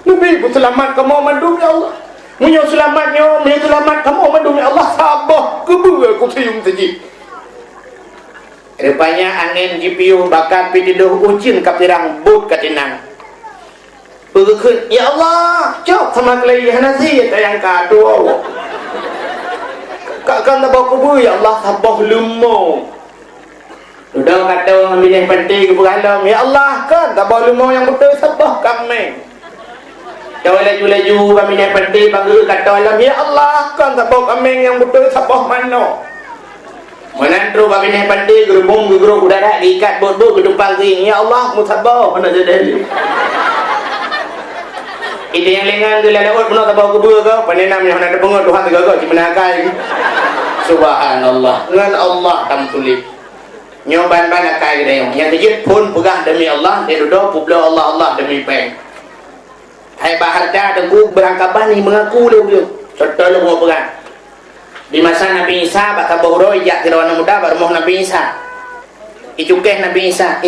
lebih ku selamat kamu mandum ya Allah munyo selamatnya munyo selamat kamu mandum ya Allah sabah kebu aku cium saji rupanya angin jipiuh bakat pitiduh ujin kapirang but katinang berkekun ya Allah cok sama kelaihan nasi tayang kadu kan tak bawa kubu ya Allah sabah lumo udah kata orang ambil yang penting ke berhalam ya Allah kan tak bawa lumo yang betul sabah kami jauh laju kami yang penting bangga kata alam ya Allah kan tak bawa kami yang betul sabah mana menandru kami yang penting gerubung gerubung udara diikat bot-bot ke depan ring ya Allah musabah mana jadi itu yang lengan tu lalaut penuh tak bawa kubur ke penenam yang ada pengut Tuhan tegak di menakai subhanallah dengan Allah tam tulis nyoban banakai dia yang kejut pun pegah demi Allah dia duduk pula Allah demi peng hai baharda tengku berangkapan ni mengaku dia serta lu mau pegang di masa Nabi Isa bakal bohro ijak tirawan muda baru mau Nabi Isa icukeh Nabi Isa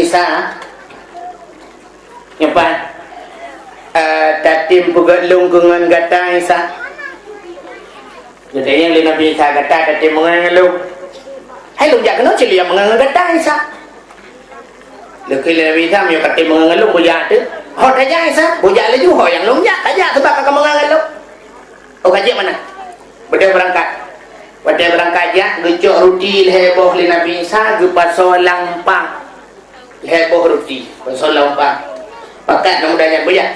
nyoban tatim pugat lungkungan gata Isa jadi yang Nabi Isa gata tatim mengangalung hai lung jak kena cili yang mengangal gata Isa lekil Nabi Isa yang tatim mengangalung bujak tu Hot aja Isa, bujak laju ho yang longjak aja sebab kakak mengangan lo. Oh kaji mana? Beda berangkat aja, gecok roti heboh li Nabi Isa, pasal lampang. Heboh roti, pasal lampang. Pakat nak mudahnya bujak.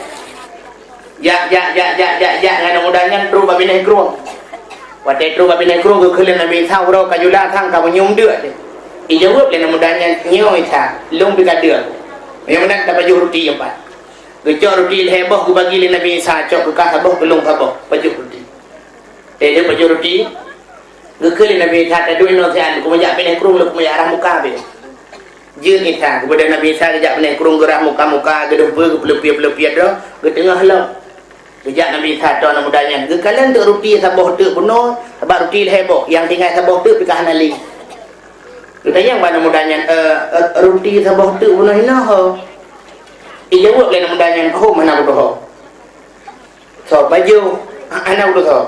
Ya, ngana mudahnya terus babi naik keruang. Waktu terus babi naik keruang ke kelim Nabi Isa, urau kajulah thang kamu nyum dia. Ijawab li nak mudahnya nyoy Isa, long bikadir. Yang mana tak baju roti yang pat. Gecok roti heboh ku bagi li Nabi Isa cok ke kabah belum kabah baju roti. Dia baju roti. Gekeli Nabi Isa tak duit nasihat ku majak pindah kurung lu ku majak arah muka be. Jeun Isa kepada Nabi Isa ajak pindah kurung gerah muka-muka gedempe ke pelepia-pelepia dah ke tengah lah. Ajak Nabi Isa tu nak mudahnya. Gekalan tu roti sabah tu penuh sebab roti heboh yang tinggal sabah tu pikah nali. Kita yang mana mudahnya roti sabah tu penuh hina ho. Ijawab lain mudahnya ho mana bodoh ho. So baju anak bodoh ho.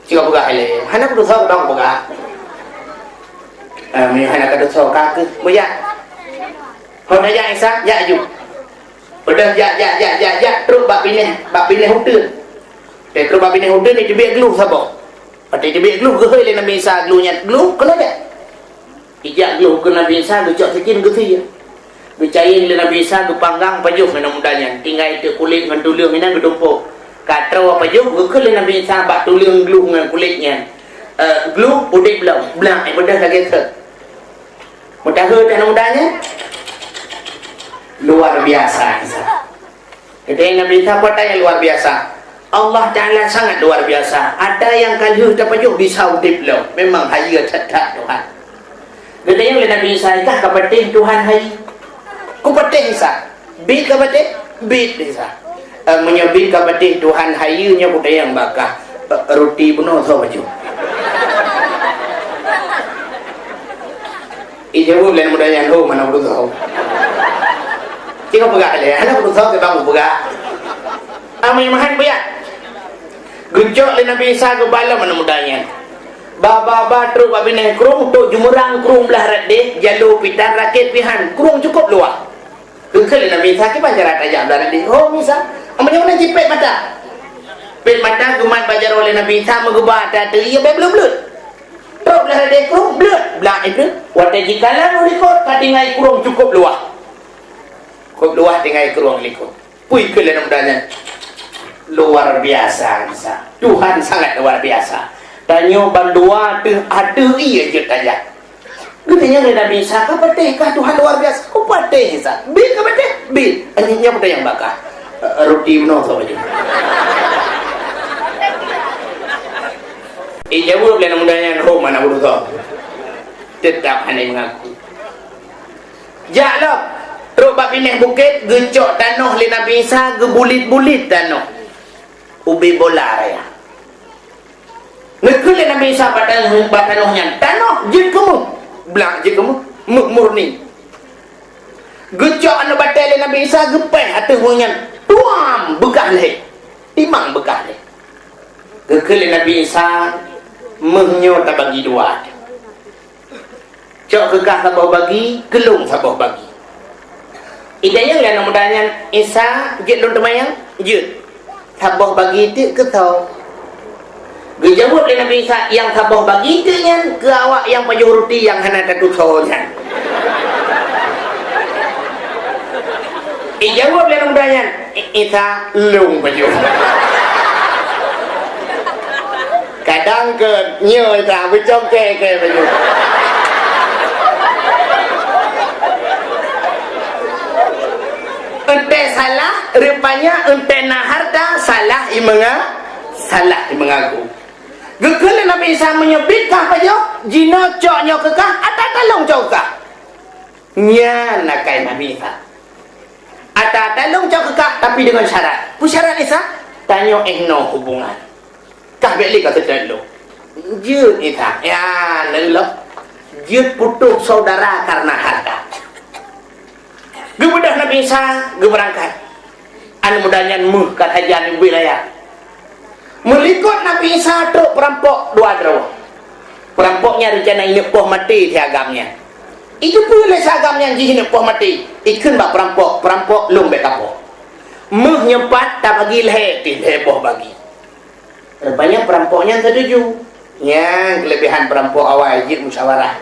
Jika buka hele, anak bodoh ho dong buka. Ni anak bodoh ho kak buya. Ho dah ya Isa, ya ju. Udah ya terus bab pindah hotel. Terus bab pindah hotel ni dia glu sabah. Pati dia glu ke hele Nabi Isa glunya glu kena dak. Ijak glu ke Nabi Isa gecok sikit ke dia. Bercain le Nabi Isa ke panggang pajuh mana mudahnya tinggal itu kulit dengan tulang mina gedumpuk kata apa pajuh ke le Nabi Isa bak tulang glu dengan kulitnya glu udik belang bedah lagi tu mudah ke tak mudahnya luar biasa Isa kata Nabi Isa apa yang luar biasa Allah Ta'ala sangat luar biasa ada yang kali tak pajuh bisa udik belang memang hanya cetak Tuhan kata yang le Nabi Isa kah kapatih Tuhan hai ku patih Isa bid ka patih bid Isa menyebit ka patih Tuhan hayunya budaya yang bakah roti penuh so baju ijawab lain mudahnya ho mana bodoh ho jika pegak le anak bodoh ke bang pegak amai mahan buya gejok le Nabi Isa ke bala mana mudahnya baba truk babi naik kerung tu jumurang kerung belah radeh jalur pitan rakit pihan kerung cukup luar kekali Nabi Isa ke bajaran aja belah radeh oh Isa amanya mana jipet mata pet mata guman bajar oleh Nabi Isa menggubah ada ia belum belut truk belah radeh kerung belut belah itu wadah jikalan ulikot katingai kerung cukup luar tinggal kerung likot pui ke dalam mudahnya luar biasa Isa Tuhan sangat luar biasa tanya bandua tu ada ia je tanya katanya Nabi Isa kah patih kah Tuhan luar biasa kau patih Isa bil kah patih bil hanya apa yang bakar roti penuh tu aja jawab lain mudahnya ho mana bodoh tu tetap hanya mengaku jaklah terus bab pindah bukit gecok tanah le Nabi Isa gebulit-bulit tanah ubi bola raya nekul Nabi Isa pada tanahnya tanah je kamu belak je kamu murni gecok anu batal Nabi Isa gepeh atas bunyan tuam begah leh timang begah leh nekul Nabi Isa menyo tak bagi dua cok kekah sabah bagi gelung sabah bagi idanya yang mudahnya Isa je don temayang je sabah bagi tu ke tahu dijawab oleh Nabi Isa yang sabah bagi itu ke awak yang pajuh roti yang hana tatu soalnya dijawab oleh Nabi Isa lung pajuh kadang ke nyo Isa becom ke pajuh ente salah rupanya ente naharta salah imengaku gekele Nabi Isa menyebut kah pajo jino coknya kekah ata talong cok kah nya nakai Nabi Isa ata talong cok kekah tapi dengan syarat pu syarat Isa tanyo no hubungan kah beli kata talong jut Isa ya lelo jut putus saudara karena harta gemudah Nabi Isa geberangkat anu mudahnya muh kata jan wilayah melikut Nabi Isa truk perampok dua draw perampoknya rencana ini poh mati di agamnya itu pula seagamnya jihine poh mati ikun bak perampok lung bek kapok Meh nyempat tak bagi leher, heboh bagi. Rupanya perampoknya setuju. Yang kelebihan perampok awal je musyawarah.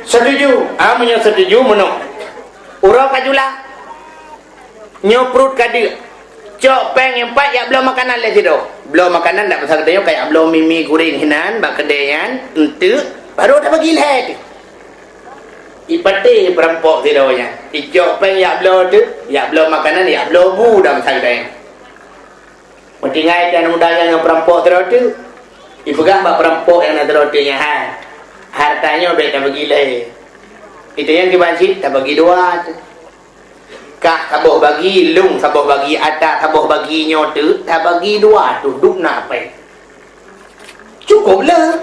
Setuju, amanya setuju menuk. Urau kajula. Nyoprut kadi. Cok peng yang empat ya belum makanan le sido. Belum makanan tak pasal kedai kayak belum mimi goreng hinan bak kedayan ente baru tak bagi leher. Ipati perampok sidonya. Icok peng ya belum tu, ya belum makanan ya belum bu dah pasal kedai. Mentingai dan undangan yang perampok tu. Ipegang bak perampok yang nak terotinya hartanya udah tak bagi leher. Itu yang dibansit tak bagi dua tu. Kak saboh bagi lung, saboh bagi atas, saboh bagi nyote, tak bagi dua tu, duk nak apa? Cukup lah.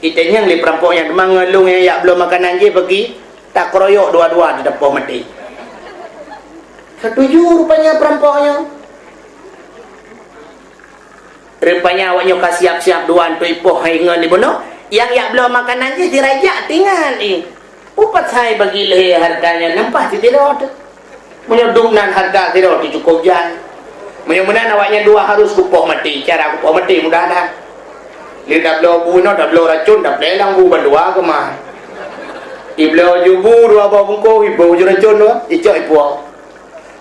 Kita yang li perampok yang demang lung yang yak belum makanan je bagi, tak keroyok dua-dua di depan mati. Setuju rupanya perampoknya. Rupanya awaknya kasih siap-siap dua tu ipoh hingan di bono. Yang yak belum makanan je dirajak tinggal ni. Upat saya bagi leher harganya nampak tidak ada. Menyedungnan harga tidak cukup jan. Menyumbang awaknya dua harus kupoh mati. Cara kupoh mati mudah dah. Dia dah belau bunuh, dah belau racun, dah belau bu berdua ke mah. Iblau jubu dua bau bungku, ibu ju racun dua, icok ibu.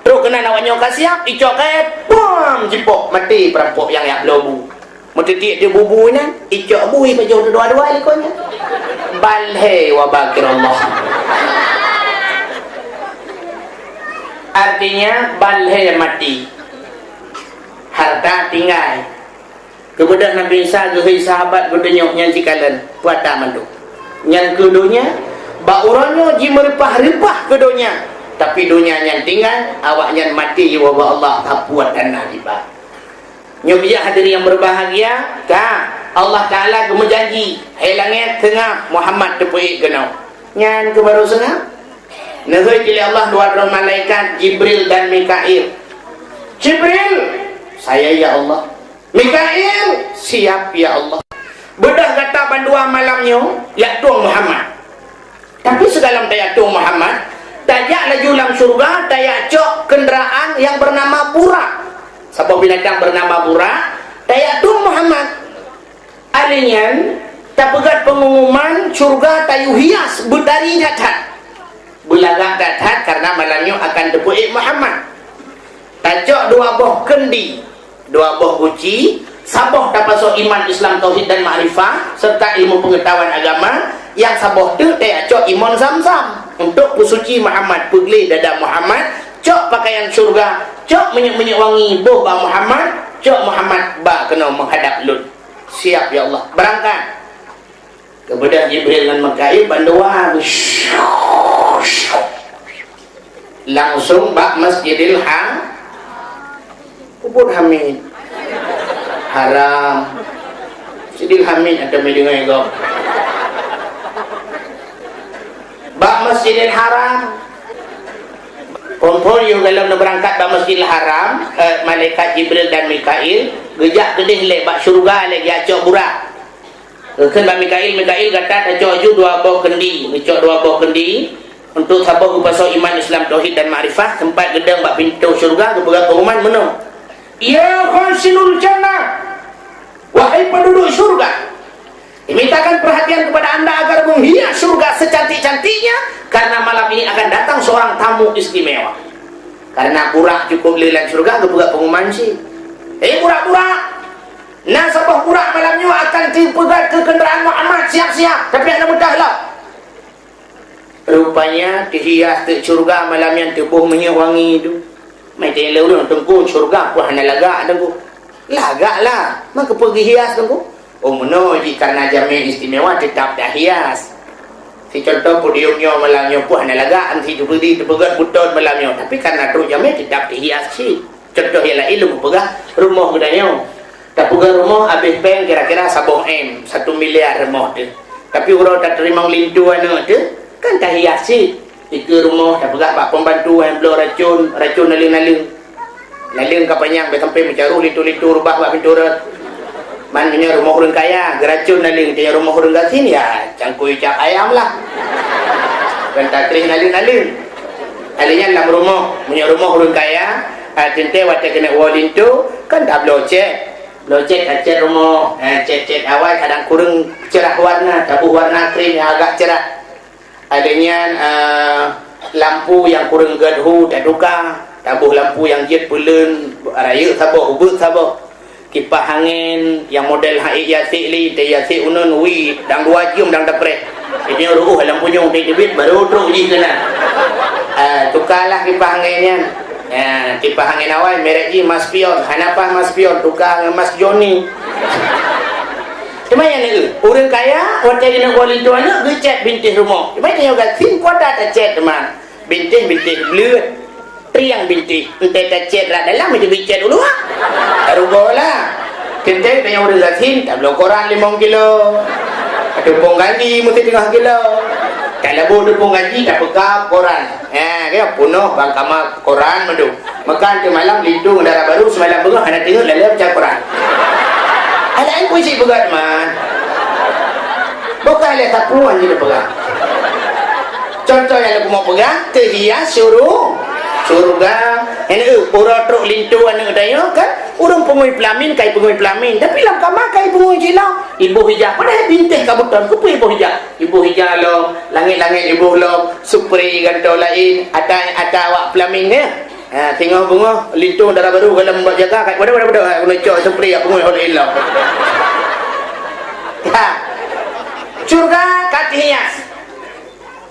Terus kena awaknya kasiap, icok kayak pam jipok mati perampok yang belau bu. Mutitik dia bubu ni, icok bui baju dua-dua likonya. Balhe wa bakirallah. Artinya balhe mati, harta tinggal. Kemudian Nabi Isa ke sahabat keduanya yang cikalan puata mandu. Yang keduanya baurannya ji meripah-ripah keduanya. Tapi dunia yang tinggal awaknya mati wa Allah tapuat tanah tiba. Nyobiya hadirin yang berbahagia, Allah Taala berjanji, hai langit tengah Muhammad tepui genau. Nyan ke baru sengah. Nahai pilih Allah dua malaikat Jibril dan Mikail. Jibril, saya ya Allah. Mikail, siap ya Allah. Bedah kata bandua malamnya, ya Tuhan Muhammad. Tapi sedalam daya Tuhan Muhammad, tayak laju lang surga, tayak cok kenderaan yang bernama Burak. Sebuah binatang bernama Burak, tayak Tuhan Muhammad. Alinyan, tak pegat pengumuman surga tayu hias berdari datat. Belagak datat karena malamnya akan depui Muhammad. Tajak dua boh kendi, dua boh guci, saboh dapat so iman Islam tauhid dan ma'rifah serta ilmu pengetahuan agama. Yang saboh tu tajak iman Zamzam untuk pusuci Muhammad, pegli dada Muhammad, cok pakaian surga, cok minyak-minyak wangi boh ba Muhammad, cok Muhammad ba kena menghadap Lut. Siap ya Allah, berangkat. Kemudian Jibril dan Mikail bandua langsung bak Masjidil Kubur Hamid haram Masjidil Hamid ada mendengar kau bak Masjidil Haram kumpul you kalau nak berangkat bak Masjidil Haram. Malaikat Jibril dan Mikail gejak kedih lek bak syurga lek acok burak. Kan bak Mikail kata acok ju dua boh kendi, acok dua boh kendi untuk sabar kupasau iman Islam tauhid dan ma'rifah tempat gedang bak pintu syurga ke berat pengumuman menung. Ya khasinul jannah, wahai penduduk syurga, dimintakan perhatian kepada anda agar menghias syurga secantik-cantiknya karena malam ini akan datang seorang tamu istimewa. Karena burak cukup lilan syurga ke berat pengumuman sih. Burak-burak, nah sabah burak malamnya akan dipegat ke kenderaan Muhammad, siap-siap, tapi anda mudahlah. Rupanya dihias ke syurga malam yang tubuh minyak wangi itu. Mai tele urang tengku syurga ku hana lagak tengku. Lagak lah, maka pergi hias tengku. Oh meno karena jamin istimewa tetap dah hias. Si contoh podiumnya malamnya ku hana lagak anti diberi dipegat buton malamnya. Tapi karena tu jamin tetap dihias sih. Contoh ialah ilmu pegah rumah gedanya. Tak pegah rumah habis peng kira-kira 1 M, 1 miliar rumah tu. Tapi orang tak terima lintu anak tu. Kan tak hias sih. Ika rumah dah pegat bak pembantu yang belum racun naling-naling kapanyang sampai mencaruh litu-litu rubah bak pintu rat. Maknanya rumah orang kaya geracun naling, dia rumah orang gasin ya cangkui cak ayam lah. Bentang kering alun-alun. Alinya dalam rumah, punya rumah orang kaya, tente waktu kena wallin tu kan dah blocek cat rumah, cat awal kadang kurang cerah warna, tabuh warna krim yang agak cerah. Adanya lampu yang kurang gadhu tak tukar, tabuh lampu yang jet bulan raya sabar, ubut sabar. Kipas angin yang model haik yasik li, yasik unun wi, dang 2 jam dang dapre. Ini ruh lampunya debit baru teruk je kena. Tukarlah kipas anginnya. Kipas angin awal merek je Mas Pion. Hanapa Mas Pion tukar dengan Mas Johnny. Cuma yang ni orang kaya waktu dia nak kuali tu anak dia cat bintis rumah. Cuma dia juga sin kuada tak cat teman. Bintis belut. Triang bintis. Entai tak cat rat dalam macam bicat dulu ah. Tarugolah. Kentai dia orang zatin tak belum koran 5 kilo. Tepung gaji mesti 3 kilo. Kalau boleh tepung gaji tak pekap koran. Kaya punuh bang kamar koran madu. Makan ke malam lindung darah baru semalam berah ada tengok lalu baca koran. Ada yang puisi berat man. Bukan lihat tapuan je dia pegang. Contoh yang aku mau pegang kehias surga. Ini orang truk lintu anak daya kan orang pengui pelamin kai pengui pelamin tapi lam kamar kai pengui cilau ibu hijau padahal bintih kabutan kupu ibu hijau lo langit-langit ibu lo supri gantau lain ada awak pelamin ya. Tengok bunga lintu darah baru kalau buat jaga kai pada kena cok supri aku pengui oleh ilau. Surga kat hias.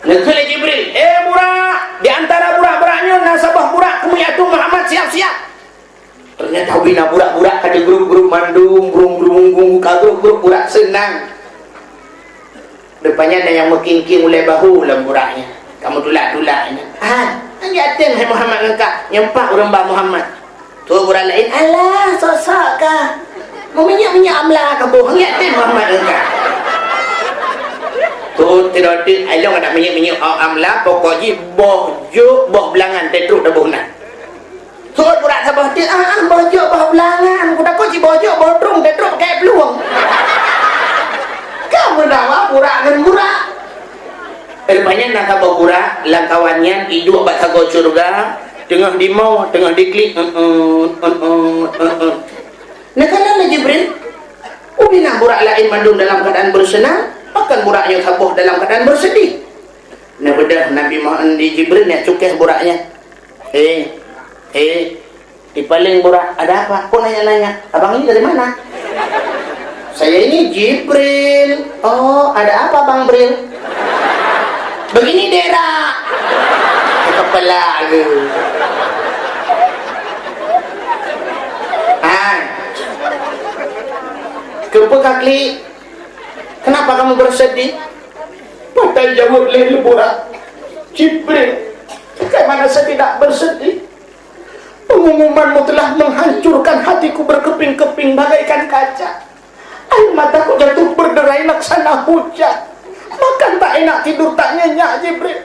Negeri Jibril, burak, di antara burak-buraknya nasabah burak kemuyatu Muhammad siap-siap. Ternyata bina burak-burak ada grup-grup mandung, grup-grup grup burak senang. Depannya ada yang mengking-king mulai bahu dalam buraknya. Kamu tulak-tulaknya. Anjatin hai Muhammad engkau, nyempak orang Mbak Muhammad. Tu burak lain, alah sosok kah? Mau minyak-minyak amla kamu, anjatin Muhammad engkau. Tu tidak ayong ada minyak amla pokoknya boh belangan tetruk dah bohna. Tu burak sabah dia boh belangan kuda ko si boh trung tetruk pakai peluang. Kamu dawa burak dengan burak. Rupanya nak sabah burak langkawannya hidup bak sago surga tengah di mau tengah diklik Nah kalau Jibril ubinah burak lain mandung dalam keadaan bersenang makan buraknya sabuh dalam keadaan bersedih. Nah bedah Nabi Muhammad di Jibril nak cukeh buraknya. Di paling burak ada apa? Kau nanya-nanya, abang ini dari mana? Saya ini Jibril. Oh ada apa Bang Bril? Begini daerah kepala lu. Kepa kaki. Kenapa kamu bersedih? Padahal jawab oleh burak Jibril, bagaimana saya tidak bersedih? Pengumumanmu telah menghancurkan hatiku berkeping-keping bagaikan kaca. Air mataku jatuh berderai laksana hujan. Makan tak enak, tidur tak nyenyak Jibril.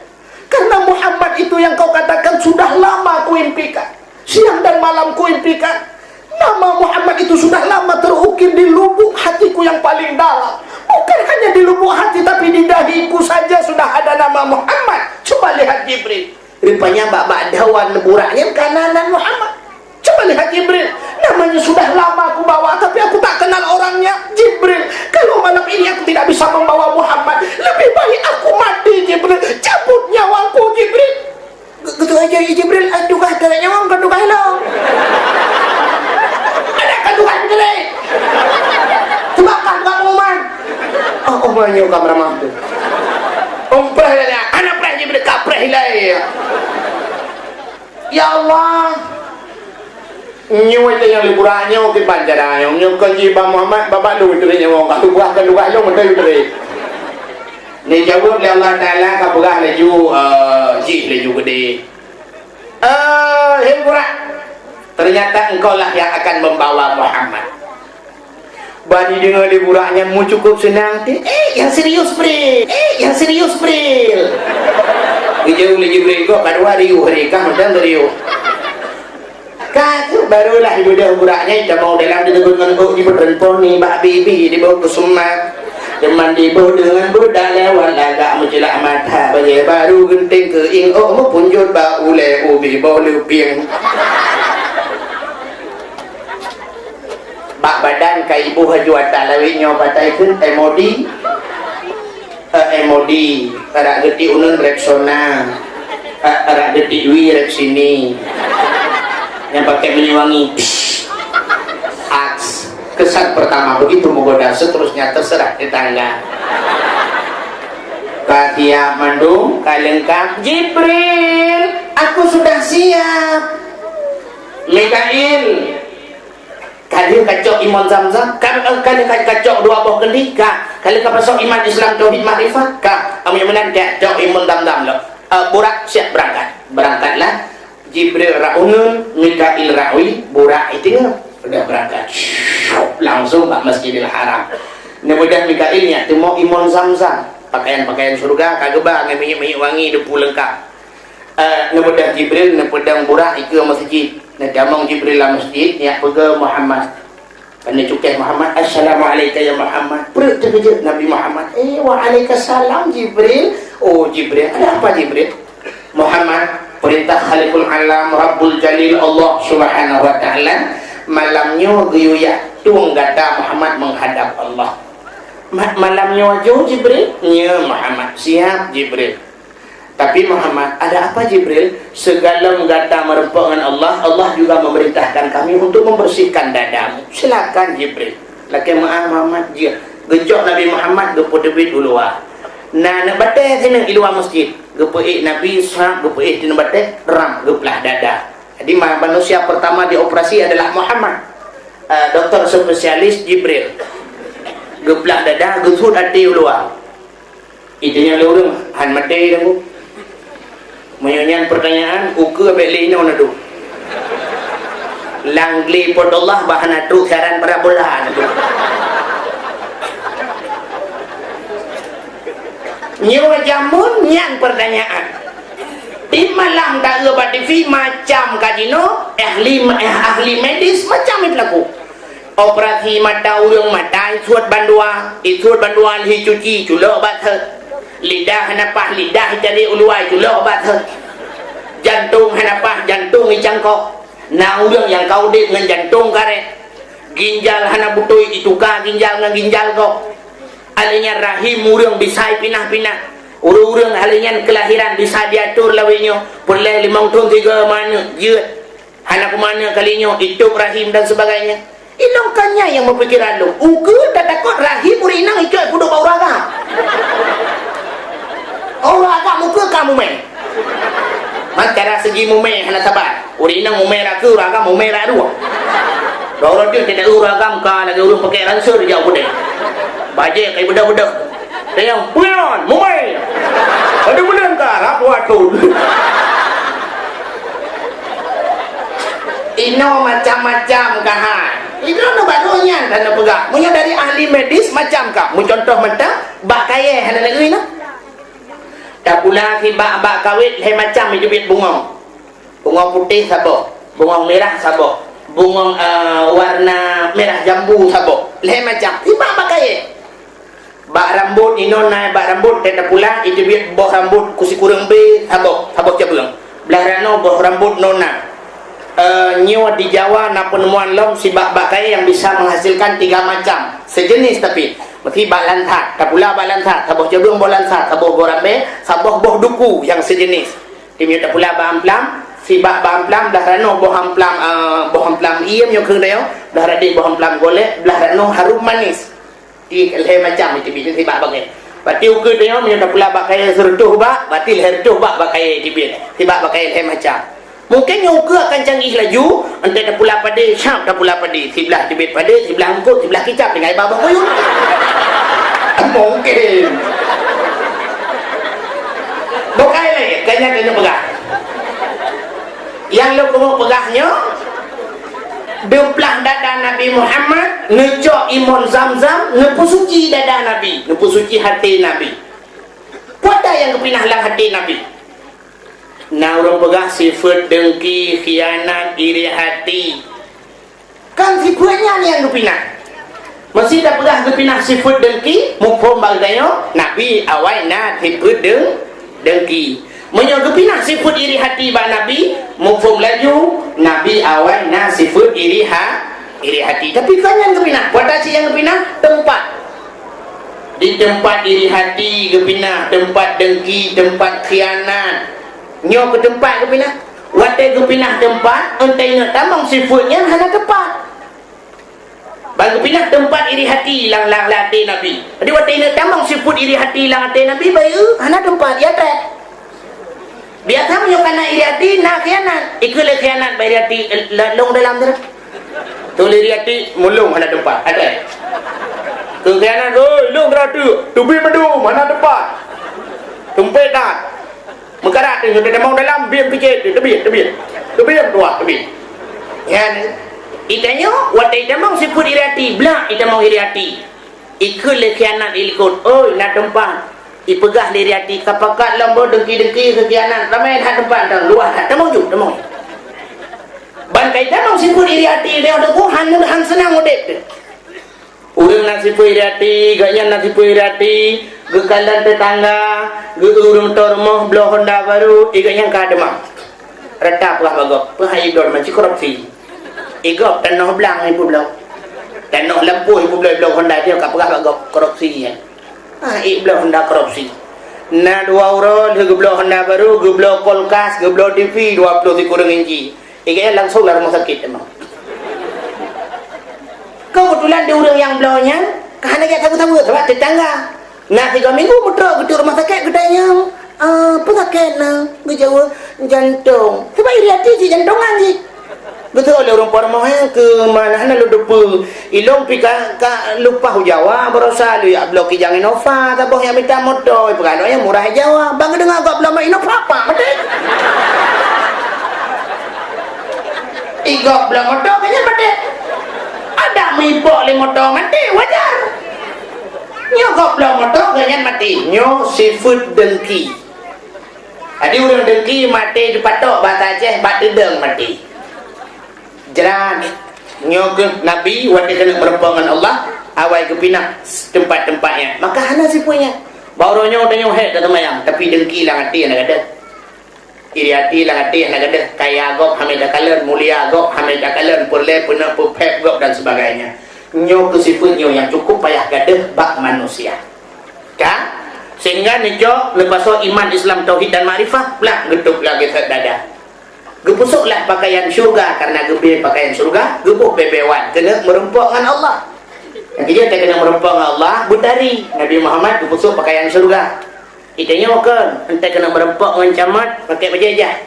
Karena Muhammad itu yang kau katakan sudah lama kuimpikan. Siang dan malam kuimpikan. Nama Muhammad itu sudah lama terukir di lubuk hatiku yang paling dalam. Bukan hanya di lubuk hati tapi di dahiku saja sudah ada nama Muhammad. Coba lihat Jibril. Rupanya bak dawan buraknya kananan Muhammad. Coba lihat Jibril. Namanya sudah lama aku bawa tapi aku tak kenal orangnya. Jibril, kalau malam ini aku tidak bisa membawa Muhammad, lebih baik aku mati Jibril. Cabut nyawaku Jibril. Gitu aja Jibril. Aduh kata nyawa kau dukai lo. Ada kandukan Jibril. Tebakan pengumuman. Oh banyak kameraman tu. Umprah dia, anak prah Jibril kaprah hilai. Ya Allah. Nyawa itu yang liburannya ke panjara. Yang kaji Bang Muhammad bapak lu itu nyawa. Kau buah kandukan lo betul betul. Ni jawab oleh Allah Taala kaburah laju jih laju gede. Liburan. Ternyata engkau lah yang akan membawa Muhammad. Bani dengar liburannya mu cukup senang. Yang serius Bril. Yang serius Bril. Dijauh lagi Bril kok kedua riuh mereka macam riuh. Kau barulah ibu dia liburannya kita mau dalam di tegun di berempon ni mbak bibi di bawah kesumat. Dia mandi dengan budak lewat lagak mencelak mata bagi baru genting ke ing oh punjut ba ule ubi bolu piang. Bak badan ka ibu hajuata lawinya pataikeun emodi. Emodi ara geti unun Rexona. Ara geti wi Rex sini. Yang pakai minyak wangi. Aks. Kesan pertama begitu menggoda, seterusnya terserah tetangga. Katia mandung kalengkap Jibril, aku sudah siap. Mikail, kalian kacau iman Zamzam, kalian kacau dua buah kendika, kalian kapasok iman Islam tauhid makrifat, kami menanti kacau iman Zamzam lo. Burak siap berangkatlah. Jibril raunun, Mikail rawi, burak itu udah berangkat langsung ke Masjidil Haram. Kemudian Mikailnya tu mau imun Zamzam, pakaian-pakaian surga kageba dengan minyak wangi depu lengkap. Kemudian Jibril nepedang burak ke masjid. Nadamang Jibril la masjid ya pega Muhammad. Kena cukeh Muhammad, assalamualaikum ya Muhammad. Perut terkejut Nabi Muhammad. Waalaikumsalam Jibril. Oh Jibril, ada apa Jibril? Muhammad, perintah Khaliqul Alam Rabbul Jalil Allah Subhanahu wa taala malamnya guyuya tuang gata Muhammad menghadap Allah. Malamnya wajah Jibril, ya Muhammad siap Jibril. Tapi Muhammad, ada apa Jibril? Segala gata merempuk dengan Allah, Allah juga memerintahkan kami untuk membersihkan dadamu. Silakan Jibril. Laki maaf Muhammad dia gejok Nabi Muhammad gepo debit dulu ah. Nah nak batai sini di luar masjid. Gepo Nabi sahab gepo di batai ram geplah dada. Jadi manusia pertama dioperasi adalah Muhammad. Dokter spesialis Jibril. Geplah dada, gesut hati luar. Itunya lurung, han mati dah. Menyanyian pertanyaan, uku abek lino nadu. Langli pot Allah bahan atu saran para bola nadu. Nyawa jamun nyan pertanyaan. Di malam tak lebat TV macam kajino ahli medis macam itu laku operasi mata urang mata isuat bandua cuci culok bathe lidah hanapah lidah jadi uluai culok bathe jantung hanapah jantung icangkok na urang yang kau dek dengan jantung karet ginjal hana butui ituka ginjal dengan ginjal kok alinya rahim urang bisa pinah-pinah urang halinya kelahiran bisa diatur lawinya boleh 5 tahun 3 mana jeut anak mana kalinya itu rahim dan sebagainya ilongkannya yang berpikiran lu uku tak takut rahim urinang itu kudu bau raga raga muka kamu main mantara segi mume hana sabar urinang mume raku raga mume radua dorong dia tidak raga muka lagi urung pakai ransur jauh deh baje kayak budak-budak yang puyon mumai ada benar kah rapu atul ino macam-macam kahan itu no barunya dan pegak punya dari ahli medis macam kah mu contoh mentah bak kaya hana negeri na tak pula ki bak kawit le macam itu bit bunga putih sabok bunga merah sabok bunga warna merah jambu sabok le macam ki bak kaya bak rambut ino naik bak rambut tidak pula itu biar boh rambut kusi kurang be habok cabang belah rano boh rambut nona nyawa di Jawa na penemuan lom si bak kaya yang bisa menghasilkan 3 macam sejenis tapi mesti bak lantat tak pula bak lantat saboh cabang boh lantat saboh boh rambe saboh boh duku yang sejenis timnya tak pula bak amplam si bak amplam belah rano boh amplam iem yang kering dayo belah rade boh amplam golek belah rano harum manis le macam itu bikin si bak bagai. Berarti ukur dia punya pula bakai sertuh bak, batil hertuh bak bakai dibin. Si bak bakai le macam. Mungkin yang ukur akan canggih laju, entah dah pula pada syam dah pula pada sebelah dibin pada sebelah angkut sebelah kicap dengan babak koyun. Mungkin. Bukai lagi, kayaknya pegah. Yang lo kamu pegahnya Bemplah dada Nabi Muhammad ngecok imun Zamzam nepu suci dada Nabi nepu suci hati Nabi pada yang kepinah lang hati Nabi nah orang pegah sifat dengki khianat iri hati kan sifatnya ni yang kepinah Mesti dah pegah ke pinah sifut dengki, mufhum bagdayo Nabi awai na sifut dengki. Menyo ke pinah sifut iri hati ba Nabi, mufhum laju Nabi awai na sifut iri hati. Tapi kan yang ke pinah, buat asyik yang ke pinah tempat. Di tempat iri hati ke pinah, tempat dengki, tempat khianat. Nyo ke tempat ke pinah. Watai ke pinah tempat, entai nak tamang sifutnya hana tepat. Bagi pinah tempat iri hati lang hati Nabi. Jadi watai nak tamang sifut iri hati lang hati Nabi bayu hana tempat ya tak. Biasa punya kana iri hati nak khianat. Ikut le khianat iri hati long dalam tu. Tulis iri hati mulung hana tempat. Ada. Ke khianat oi long teratu. Tubi madu mana tempat. Tumpet dah. Mekarat tu dia mau dalam biar pikir tebi dua tebi. Ya. Itanya watai demang sifut iri hati belak ita mau iri hati. Ikut le khianat ikut. Oi nak tempat. Ipegah iri hati kapakat lambo dengki ke khianat. Ramai dah tempat dah luar dah demang ju demang. Ban kai demang sifut iri hati dia ada ku han senang udip tu. Urang nak sifut iri hati, gaknya nak sifut iri hati. Gekalan tetangga, urung tormoh belah Honda baru, igaknya kademang. Retap lah bagok, pahai dor macam korupsi. Igok tanah belang ibu belah. Tanah lampu ibu belah Honda dia kapagah bagok korupsi ya. Belah Honda korupsi. Na 2 euro ke belah Honda baru, ke belah kulkas, ke belah TV 20 kurang inci. Igaknya langsung lah rumah sakit emang. Kebetulan dia orang yang belahnya, kahana dia tahu-tahu sebab tetangga. Nah 3 minggu mudah ke rumah sakit katanya pesakit lah gejala jantung sebab iri hati si jantungan si betul oleh orang parmah ke mana lu depu ilong pika lupa Jawa berusaha lu ya blok jangan Innova tabah yang minta motor perkara yang murah Jawa bang dengar gak belum Innova apa mati igok belum motor kayaknya mati ada mipok le motor mati wajar. Nyo goblok motor ganyan mati. Nyo sifut dengki. Adi orang dengki mati dipatok bahasa Aceh bat dedeng mati. Jeran. Nyo ke Nabi wadi kena merupakan Allah awai ke pinah tempat-tempatnya. Maka hana sipunya. Baru nyo tanya hek kata mayang tapi dengki lang hati nak ada. Iri hati lang hati nak ada. Kaya gop hamil kalen mulia gop hamil kalen pulai puna pupep gop dan sebagainya. Nyo kesifut nyo yang cukup payah gadah bak manusia kan sehingga nyo lepas iman Islam tauhid dan makrifah lah getuk lagi dada gepusuklah pakaian syurga karena gebe pakaian syurga gebuh bebewan kena merempuk dengan Allah yang ketiga tak kena merempuk dengan Allah budari Nabi Muhammad gepusuk pakaian syurga itanya kan ente kena merempuk dengan camat pakai bajajah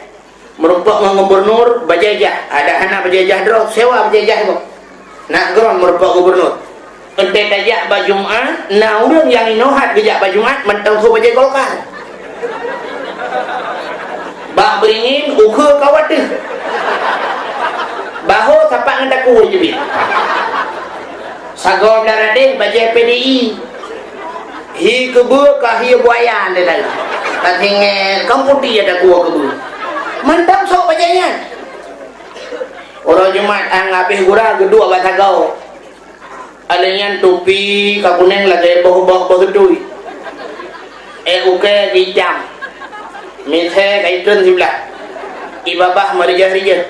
merempuk dengan gubernur bajajah ada anak bajajah drop sewa bajajah tu nak geron merupakan gubernur ente tajak bajumat na urang yang inohat gejak bajumat mentang su bajai Golkar bak beringin uka kawat tu baho sapak ngetaku je bin sagor daradeh bajai PDI hi kebu ka hi buaya dia dah katinge kamputi ada kuah kebu mentang sok bajainya orang Jumat ang habis gura gedua bahasa kau alanya topi kakuning lagi boh-boh gedui uke dijam mithe kaitun sebelah ibabah marjah-rijah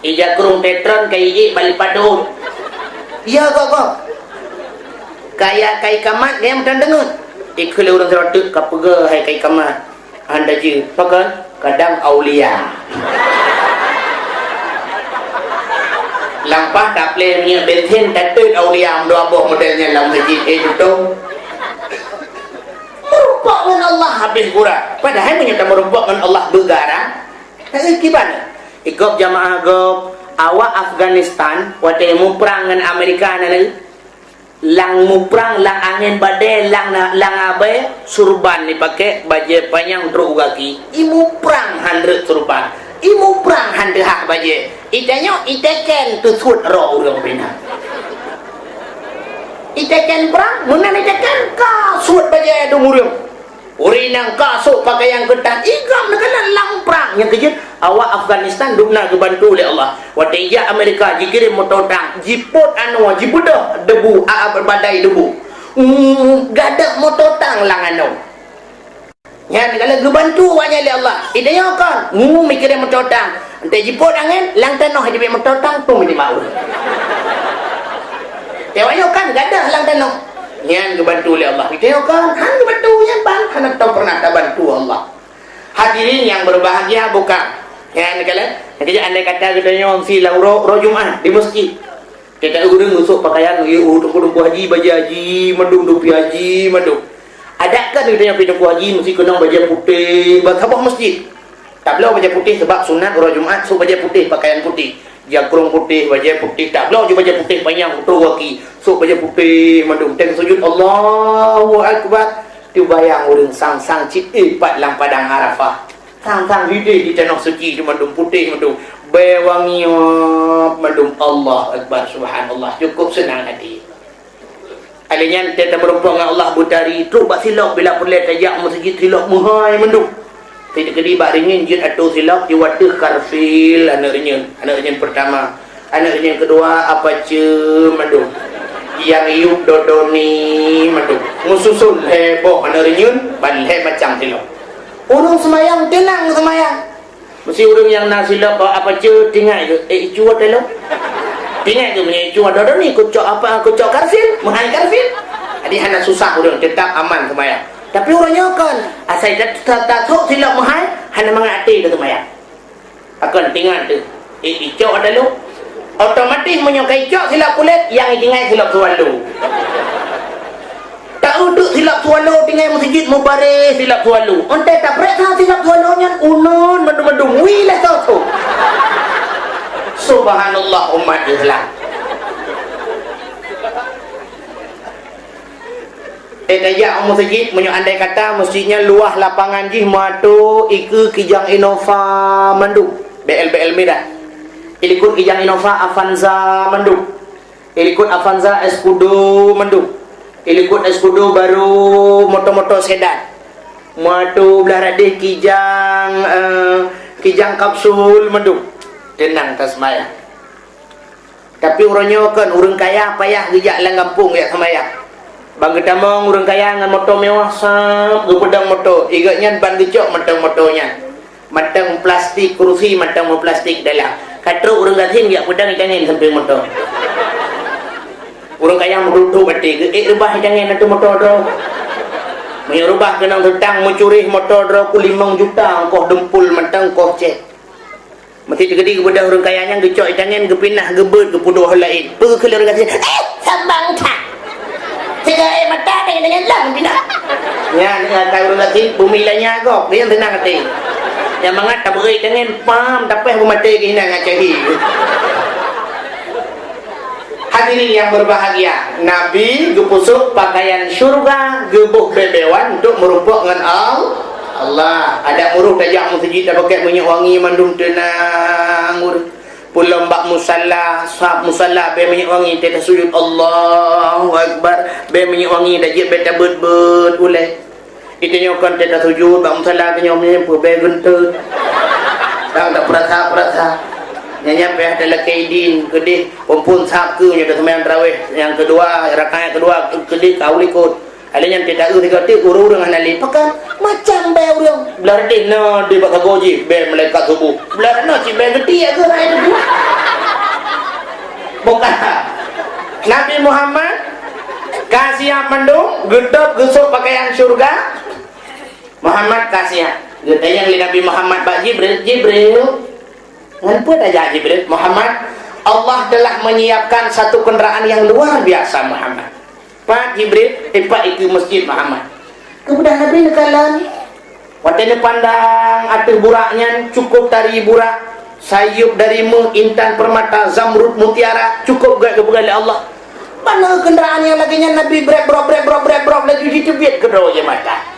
ija kurung tetron kai balik padun iya kok kaya kai kamat dia macam dengar ikut orang serotuk kapega hai kai kamat anda je pakai kadang aulia lampah tak boleh punya bensin tetut aulia dua buah modelnya dalam masjid itu merupakan Allah habis gura padahal menyata merupakan Allah bergarang tak gimana ikut jamaah gop awak Afghanistan waktu mu perang dengan Amerika nanti lang mu perang lang angin badai lang abe surban dipakai baju panjang teruk kaki imu perang 100 surban imu perang hande hak baje itanya iteken tu sud ro urang pina iteken perang munan iteken ka sud baje do urang urinang ka so pakai yang ketat igam nak lang perang yang kejut awak Afghanistan dukna kebantu oleh Allah. Waktu ia Amerika dikirim motor tank, jiput jiput dah debu, badai debu. Gadak motor tank lang Yang kalau kebantu awaknya oleh Allah. Idenya kan, mikirin motor tank. Entah jiput angin, lang tanah dia motor tank pun dia mau. Tewaknya kan gadak lang tanah. Yang kebantu oleh Allah. Idenya kan, kebantu yang bang, hang tahu pernah tak bantu Allah. Hadirin yang berbahagia bukan? Ya, kalau andai kata kita nyong silang roh Jumat di masjid. Kita urang usuk pakaian untuk haji, baju haji, mandung dupi haji, mandung. Adakah kita yang pergi haji mesti kena baju putih, bertabah masjid? Tak perlu baju putih sebab sunat roh Jumat, so baju putih, pakaian putih. Jakrung putih, baju putih, tak perlu baju putih panjang untuk waki. So baju putih, mandung. Tengok sujud Allahu Akbar. Tu bayang orang sang-sang cik pat lang padang Arafah. Sang-sang hidih di tanah suci cuma mandum putih mandum bewangi mandum Allah Akbar subhanallah. Cukup senang hati. Alanya kita berumpa dengan Allah butari tu bak silap bila perlet tajak masjid silap muhai mandum. Tidak kedi bak ringin jid atau silap di wadah karfil anak ringin pertama. Anak ringin kedua apa ce mandum. Yang iup dodoni manduk mususul heboh mana renyun balhe macam silap urung semayang tenang semayang mesti urung yang nak silap apa je tinggal ke icu atelo tinggal ke punya icu dodoni kucok apa kucok karfil mahal karfil jadi hana susah urung tetap aman semayang tapi urangnya kan asal tak sok silap mahal hana mengati ke semayang akan tinggal tu icu atelo otomatis menyukai cok silap kulit yang tinggal silap sualu. Tak uduk silap sualu tinggal masjid mubarak silap sualu. Onte tak periksa silap sualunya unon madu-madu wilah tu. Subhanallah umat Islam. Tajak masjid menyo andai kata masjidnya luah lapangan jih matu iku kijang Innova mandu BL Medan. Ilikut kijang Innova Avanza mendung. Ilikut Avanza Escudo mendung. Ilikut Escudo baru motor-motor sedan. Matu belah radih kijang kapsul mendung. Tenang tak semaya. Tapi orangnya kan orang kaya payah gejak lang kampung ya semaya. Bang ketamong orang kaya dengan motor mewah sap gepedang motor. Igatnya ban gecok matang motornya. Matang plastik kursi matang plastik dalam. Kata orang gatin dia pedang jangan sampai motor. Orang kaya meruduk batik. Rubah jangan ada motor tu. Menyerubah kena tentang mencuri motor tu 5 juta. Kau dempul matang kau cek. Mesti terjadi kepada orang kayanya gecok jangan gepinah gebet kepuduh lain. Pergi ke orang gatin. Sambang tak. Tiga mata dengan lang pindah. Ya, dengan tahu orang gatin bumi lainnya agak. Dia tenang hati. Yang mangat tak beri dengan pam tapi aku mati ke hina ngacahi. Hadirin yang berbahagia, Nabi gepusuk pakaian syurga gebuh bebewan untuk merumpuk dengan Allah. Ada muruh tajak masjid dah pakai minyak wangi mandum tenang pulang bak musalla sahab musalla be minyak wangi kita sujud Allahu Akbar be minyak wangi dah jib beta bet ulai. Itu nyokan tidak sujud, bang salah kenyomnya perbe gentut. Tak perasa. Nyanyi peh adalah kaidin kedih pompun sak ke nya sembahyang tarawih. Yang kedua rakaat kedua kedih kau ikut. Alanya tidak tiga urang anali pakan macam be urang. Belar din no di bak goji be malaikat subuh. Belar no ci be gede ke ai tu. Bukan. Nabi Muhammad kasih mandung gedap gesuk pakaian syurga. Muhammad kasih getanya Nabi Muhammad bak Jibril ngapa aja Jibril Muhammad Allah telah menyiapkan satu kenderaan yang luar biasa Muhammad Pak Jibril Pak itu masjid Muhammad kemudian Nabi nekalan waktu pandang atur buraknya cukup dari burak sayup dari intan permata zamrud mutiara cukup gak kepada Allah mana kenderaan yang laginya Nabi brek lagi ditebit ke bawah mata.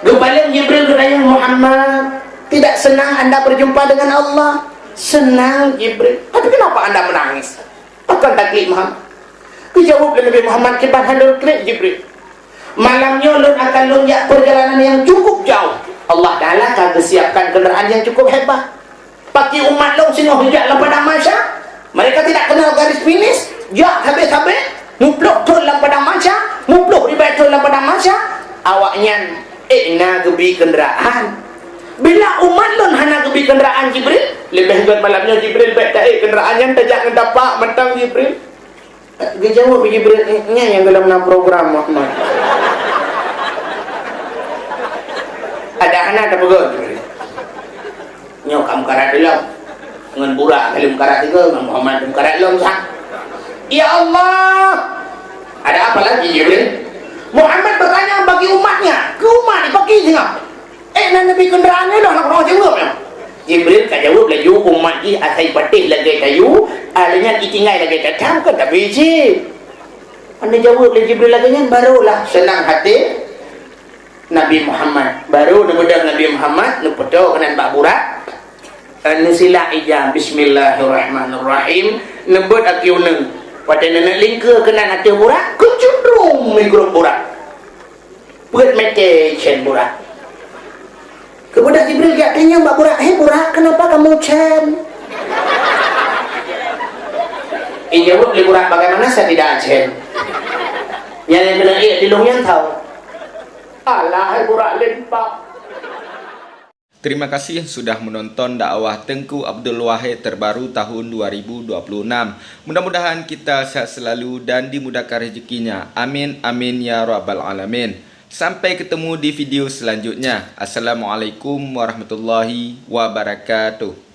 Gepaling Jibril bertanya Muhammad, tidak senang anda berjumpa dengan Allah? Senang Jibril. Tapi kenapa anda menangis? Akan taklid Muhammad. Kejawab Nabi Muhammad kibar handul klik Jibril. Malamnya lun akan lunjak perjalanan yang cukup jauh. Allah Ta'ala kagak siapkan kenderaan yang cukup hebat. Pakai umat long singoh hijak dalam padang mahsyar. Mereka tidak kenal garis finish. Jak habis-habis mupluk tu dalam padang mahsyar, mupluk di betul dalam padang mahsyar. Awaknya na gebi kenderaan. Bila umat lon hana gebi kenderaan Jibril, lebih gat malamnya Jibril baik tak kenderaan yang tajak ngedapak mentang Jibril. Dia jawab Jibril nya yang dalam program Muhammad. Ada hana ada begon Jibril. Nyo kam karat dalam dengan burak kalim karat tiga dengan Muhammad karat dalam sah. Ya Allah. Ada apa lagi Jibril? Muhammad bertanya bagi umatnya, ke umat dipakai tengah. Nabi kenderaannya dah nak orang jawabnya. Jibril tak jawab lagi umat ni asai patih lagi kayu, alanya ditinggal lagi tatang kan tak biji. Anda jawab lagi Jibril lagi nya barulah senang hati Nabi Muhammad. Baru nemudang Nabi Muhammad nepeto kanan bak burak. Nusila ijam bismillahirrahmanirrahim nebut akiuneng. Pada nenek lingka kenan hati burak, kecundrung menggurup burak. Buat mete cen burak. Kemudian Jibril katanya mbak burak, burak kenapa kamu cen? Jawab li burak bagaimana saya tidak cen? Yang kena di long yang tahu. Alah burak lempak. Terima kasih sudah menonton dakwah Tengku Abdul Wahid terbaru tahun 2026. Mudah-mudahan kita sehat selalu dan dimudahkan rezekinya. Amin amin ya rabbal alamin. Sampai ketemu di video selanjutnya. Assalamualaikum warahmatullahi wabarakatuh.